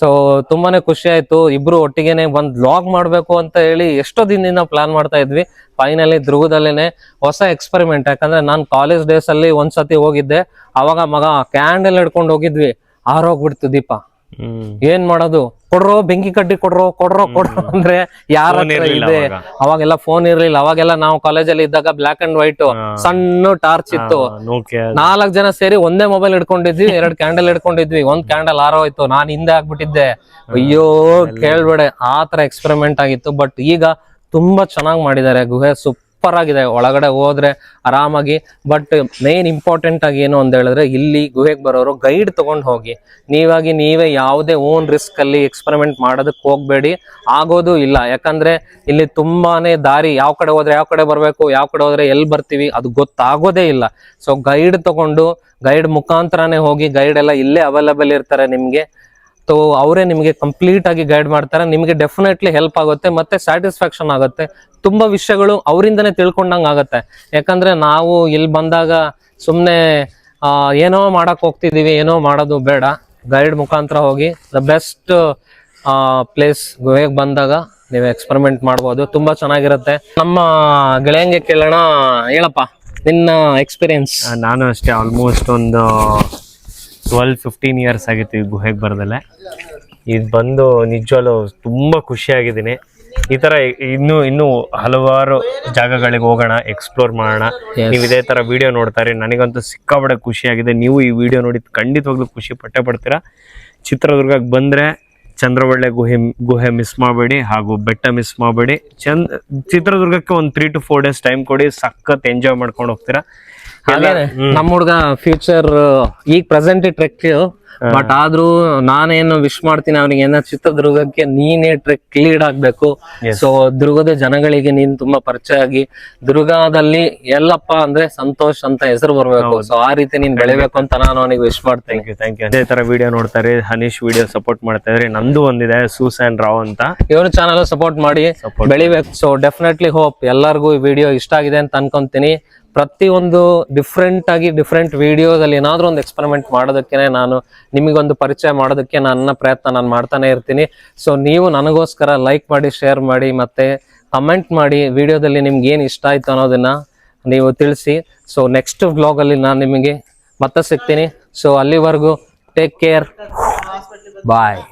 ಸೊ ತುಂಬಾನೇ ಖುಷಿ ಆಯ್ತು. ಇಬ್ರು ಒಟ್ಟಿಗೆನೆ ಒಂದ್ ವ್ಲಾಗ್ ಮಾಡ್ಬೇಕು ಅಂತ ಹೇಳಿ ಎಷ್ಟೋ ದಿನದಿಂದ ಪ್ಲಾನ್ ಮಾಡ್ತಾ ಇದ್ವಿ. ಫೈನಲಿ ದುರ್ಗದಲ್ಲೇನೆ ಹೊಸ ಎಕ್ಸ್ಪೆರಿಮೆಂಟ್. ಯಾಕಂದ್ರೆ ನಾನು ಕಾಲೇಜ್ ಡೇಸ್ ಅಲ್ಲಿ ಒಂದ್ಸತಿ ಹೋಗಿದ್ದೆ. ಅವಾಗ ಮಗ ಕ್ಯಾಂಡಲ್ ಹಿಡ್ಕೊಂಡು ಹೋಗಿದ್ವಿ, ಆರೋಗ್ಬಿಡ್ತು ದೀಪ. ಏನ್ ಮಾಡೋದು? ಕೊಡ್ರೋ ಬೆಂಕಿ ಕಡ್ಡಿ, ಕೊಡ್ರೋ ಅಂದ್ರೆ ಯಾರ ಇದೆ? ಅವಾಗೆಲ್ಲ ಫೋನ್ ಇರ್ಲಿಲ್ಲ. ಅವಾಗೆಲ್ಲ ನಾವು ಕಾಲೇಜಲ್ಲಿ ಇದ್ದಾಗ ಬ್ಲಾಕ್ ಅಂಡ್ ವೈಟ್ ಸಣ್ಣ ಟಾರ್ಚ್ ಇತ್ತು. 4 ಜನ ಸೇರಿ ಒಂದೇ ಮೊಬೈಲ್ ಹಿಡ್ಕೊಂಡಿದ್ವಿ, 2 ಕ್ಯಾಂಡಲ್ ಹಿಡ್ಕೊಂಡಿದ್ವಿ. 1 ಕ್ಯಾಂಡಲ್ ಆರೋಯ್ತು, ನಾನ್ ಹಿಂದೆ ಆಗ್ಬಿಟ್ಟಿದ್ದೆ. ಅಯ್ಯೋ ಕೇಳ್ಬೇಡ, ಆ ತರ ಎಕ್ಸ್ಪೆರಿಮೆಂಟ್ ಆಗಿತ್ತು. ಬಟ್ ಈಗ ತುಂಬಾ ಚೆನ್ನಾಗಿ ಮಾಡಿದ್ದಾರೆ. ಗುಹೆ ಸೂಪರ್ ಆಗಿದೆ. ಒಳಗಡೆ ಹೋದ್ರೆ ಆರಾಮಾಗಿ. ಬಟ್ ಮೇನ್ ಇಂಪಾರ್ಟೆಂಟ್ ಆಗಿ ಏನು ಅಂತ ಹೇಳಿದ್ರೆ, ಇಲ್ಲಿ ಗುಹೆಗೆ ಬರೋರು ಗೈಡ್ ತಗೊಂಡ್ ಹೋಗಿ. ನೀವೇ ಯಾವುದೇ ಓನ್ ರಿಸ್ಕ್ ಅಲ್ಲಿ ಎಕ್ಸ್ಪೆರಿಮೆಂಟ್ ಮಾಡೋದಕ್ಕೆ ಹೋಗ್ಬೇಡಿ, ಆಗೋದು ಇಲ್ಲ. ಯಾಕಂದ್ರೆ ಇಲ್ಲಿ ತುಂಬಾನೇ ದಾರಿ, ಯಾವ ಕಡೆ ಹೋದ್ರೆ ಯಾವ ಕಡೆ ಬರ್ಬೇಕು, ಯಾವ ಕಡೆ ಹೋದ್ರೆ ಎಲ್ಲಿ ಬರ್ತೀವಿ ಅದು ಗೊತ್ತಾಗೋದೇ ಇಲ್ಲ. ಸೊ ಗೈಡ್ ತಗೊಂಡು, ಗೈಡ್ ಮುಖಾಂತರನೇ ಹೋಗಿ. ಗೈಡ್ ಎಲ್ಲ ಇಲ್ಲೇ ಅವೈಲೇಬಲ್ ಇರ್ತಾರೆ ನಿಮ್ಗೆ. ಸೊ ಅವರೇ ನಿಮಗೆ ಕಂಪ್ಲೀಟ್ ಆಗಿ ಗೈಡ್ ಮಾಡ್ತಾರೆ. ನಿಮಗೆ ಡೆಫಿನೆಟ್ಲಿ ಹೆಲ್ಪ್ ಆಗುತ್ತೆ, ಮತ್ತೆ ಸ್ಯಾಟಿಸ್ಫ್ಯಾಕ್ಷನ್ ಆಗುತ್ತೆ. ತುಂಬಾ ವಿಷಯಗಳು ಅವರಿಂದನೇ ತಿಳ್ಕೊಂಡಂಗೆ ಆಗುತ್ತೆ. ಯಾಕಂದ್ರೆ ನಾವು ಇಲ್ಲಿ ಬಂದಾಗ ಸುಮ್ಮನೆ ಏನೋ ಮಾಡಕ್ ಹೋಗ್ತಿದೀವಿ, ಏನೋ ಮಾಡೋದು ಬೇಡ. ಗೈಡ್ ಮುಖಾಂತರ ಹೋಗಿ ದ ಬೆಸ್ಟ್ ಪ್ಲೇಸ್. ಗುಹೆಗೆ ಬಂದಾಗ ನೀವು ಎಕ್ಸ್ಪೆರಿಮೆಂಟ್ ಮಾಡ್ಬೋದು, ತುಂಬಾ ಚೆನ್ನಾಗಿರುತ್ತೆ. ನಮ್ಮ ಗೆಳೆಯಂಗೆ ಕೇಳೋಣ. ಹೇಳಪ್ಪ ನಿನ್ನ ಎಕ್ಸ್ಪೀರಿಯನ್ಸ್. ನಾನು ಅಷ್ಟೇ ಆಲ್ಮೋಸ್ಟ್ ಒಂದು 12-15 ಇಯರ್ಸ್ ಆಗಿತ್ತು ಈ ಗುಹೆಗೆ ಬರದಲ್ಲೇ. ಇದು ಬಂದು ನಿಜವಾಗ್ಲೂ ತುಂಬಾ ಖುಷಿಯಾಗಿದ್ದೀನಿ. ಈ ತರ ಇನ್ನೂ ಹಲವಾರು ಜಾಗಗಳಿಗೆ ಹೋಗೋಣ, ಎಕ್ಸ್ಪ್ಲೋರ್ ಮಾಡೋಣ. ನೀವು ಇದೇ ತರ ವಿಡಿಯೋ ನೋಡ್ತಾರೆ, ನನಗಂತೂ ಸಿಕ್ಕಾಪಟ್ಟೆ ಖುಷಿಯಾಗಿದೆ. ನೀವು ಈ ವಿಡಿಯೋ ನೋಡಿ ಖಂಡಿತವಾಗ್ಲೂ ಖುಷಿ ಪಡ್ತೀರಾ. ಚಿತ್ರದುರ್ಗಕ್ಕೆ ಬಂದ್ರೆ ಚಂದ್ರವಳ್ಳಿ ಗುಹೆ ಮಿಸ್ ಮಾಡಬೇಡಿ, ಹಾಗೂ ಬೆಟ್ಟ ಮಿಸ್ ಮಾಡಬೇಡಿ. ಚಿತ್ರದುರ್ಗಕ್ಕೆ ಒಂದು 3 to 4 days ಟೈಮ್ ಕೊಡಿ, ಸಖತ್ ಎಂಜಾಯ್ ಮಾಡ್ಕೊಂಡು ಹೋಗ್ತೀರಾ. ನಮ್ಮ ಹುಡ್ಗ ಫ್ಯೂಚರ್ ಈಗ ಪ್ರೆಸೆಂಟ್ ಟ್ರೆಕ್, ಬಟ್ ಆದ್ರೂ ನಾನೇನು ವಿಶ್ ಮಾಡ್ತೀನಿ ಅವ್ನಿಗೆ, ಏನೋ ಚಿತ್ರದುರ್ಗಕ್ಕೆ ನೀನೇ ಟ್ರೆಕ್ ಲೀಡ್ ಆಗ್ಬೇಕು. ಸೊ ದುರ್ಗದ ಜನಗಳಿಗೆ ನೀನ್ ತುಂಬಾ ಪರಿಚಯ ಆಗಿ, ದುರ್ಗದಲ್ಲಿ ಎಲ್ಲಪ್ಪ ಅಂದ್ರೆ ಸಂತೋಷ್ ಅಂತ ಹೆಸರು ಬರ್ಬೇಕು. ಸೊ ಆ ರೀತಿ ನೀನ್ ಬೆಳಿಬೇಕು ಅಂತ ನಾನು ಅವನಿಗೆ ವಿಶ್ ಮಾಡ್ತೇನೆ. Thank you. ಅದೇ ತರ ವಿಡಿಯೋ ನೋಡ್ತಾರೆ, ಹನೀಶ್ ವಿಡಿಯೋ ಸಪೋರ್ಟ್ ಮಾಡ್ತಾ ಇದ್ರಿ. ನಂದು ಒಂದಿದೆ ಸೂಸನ್ ರಾವ್ ಅಂತ, ಇವ್ರ ಚಾನಲ್ ಸಪೋರ್ಟ್ ಮಾಡಿ ಬೆಳಿಬೇಕು. ಸೊ ಡೆಫಿನೆಟ್ಲಿ ಹೋಪ್ ಎಲ್ಲರಿಗೂ ಈ ವಿಡಿಯೋ ಇಷ್ಟ ಆಗಿದೆ ಅಂತ ಅನ್ಕೊಂತೀನಿ. ಪ್ರತಿಯೊಂದು ಡಿಫ್ರೆಂಟ್ ವಿಡಿಯೋದಲ್ಲಿ ಏನಾದ್ರೂ ಒಂದು ಎಕ್ಸ್ಪೆರಿಮೆಂಟ್ ಮಾಡೋದಕ್ಕೆ, ನಾನು ನಿಮಗೊಂದು ಪರಿಚಯ ಮಾಡೋದಕ್ಕೆ ನನ್ನ ಪ್ರಯತ್ನ ನಾನು ಮಾಡ್ತಾನೆ ಇರ್ತೀನಿ. ಸೊ ನೀವು ನನಗೋಸ್ಕರ ಲೈಕ್ ಮಾಡಿ, ಶೇರ್ ಮಾಡಿ, ಮತ್ತೆ ಕಮೆಂಟ್ ಮಾಡಿ. ವಿಡಿಯೋದಲ್ಲಿ ನಿಮ್ಗೆ ಏನು ಇಷ್ಟ ಆಯ್ತು ಅನ್ನೋದನ್ನ ನೀವು ತಿಳಿಸಿ. ಸೊ ನೆಕ್ಸ್ಟ್ ವ್ಲಾಗ್ ಅಲ್ಲಿ ನಾನು ನಿಮಗೆ ಮತ್ತೆ ಸಿಗ್ತೀನಿ. ಸೊ ಅಲ್ಲಿವರೆಗೂ ಟೇಕ್ ಕೇರ್, ಬಾಯ್.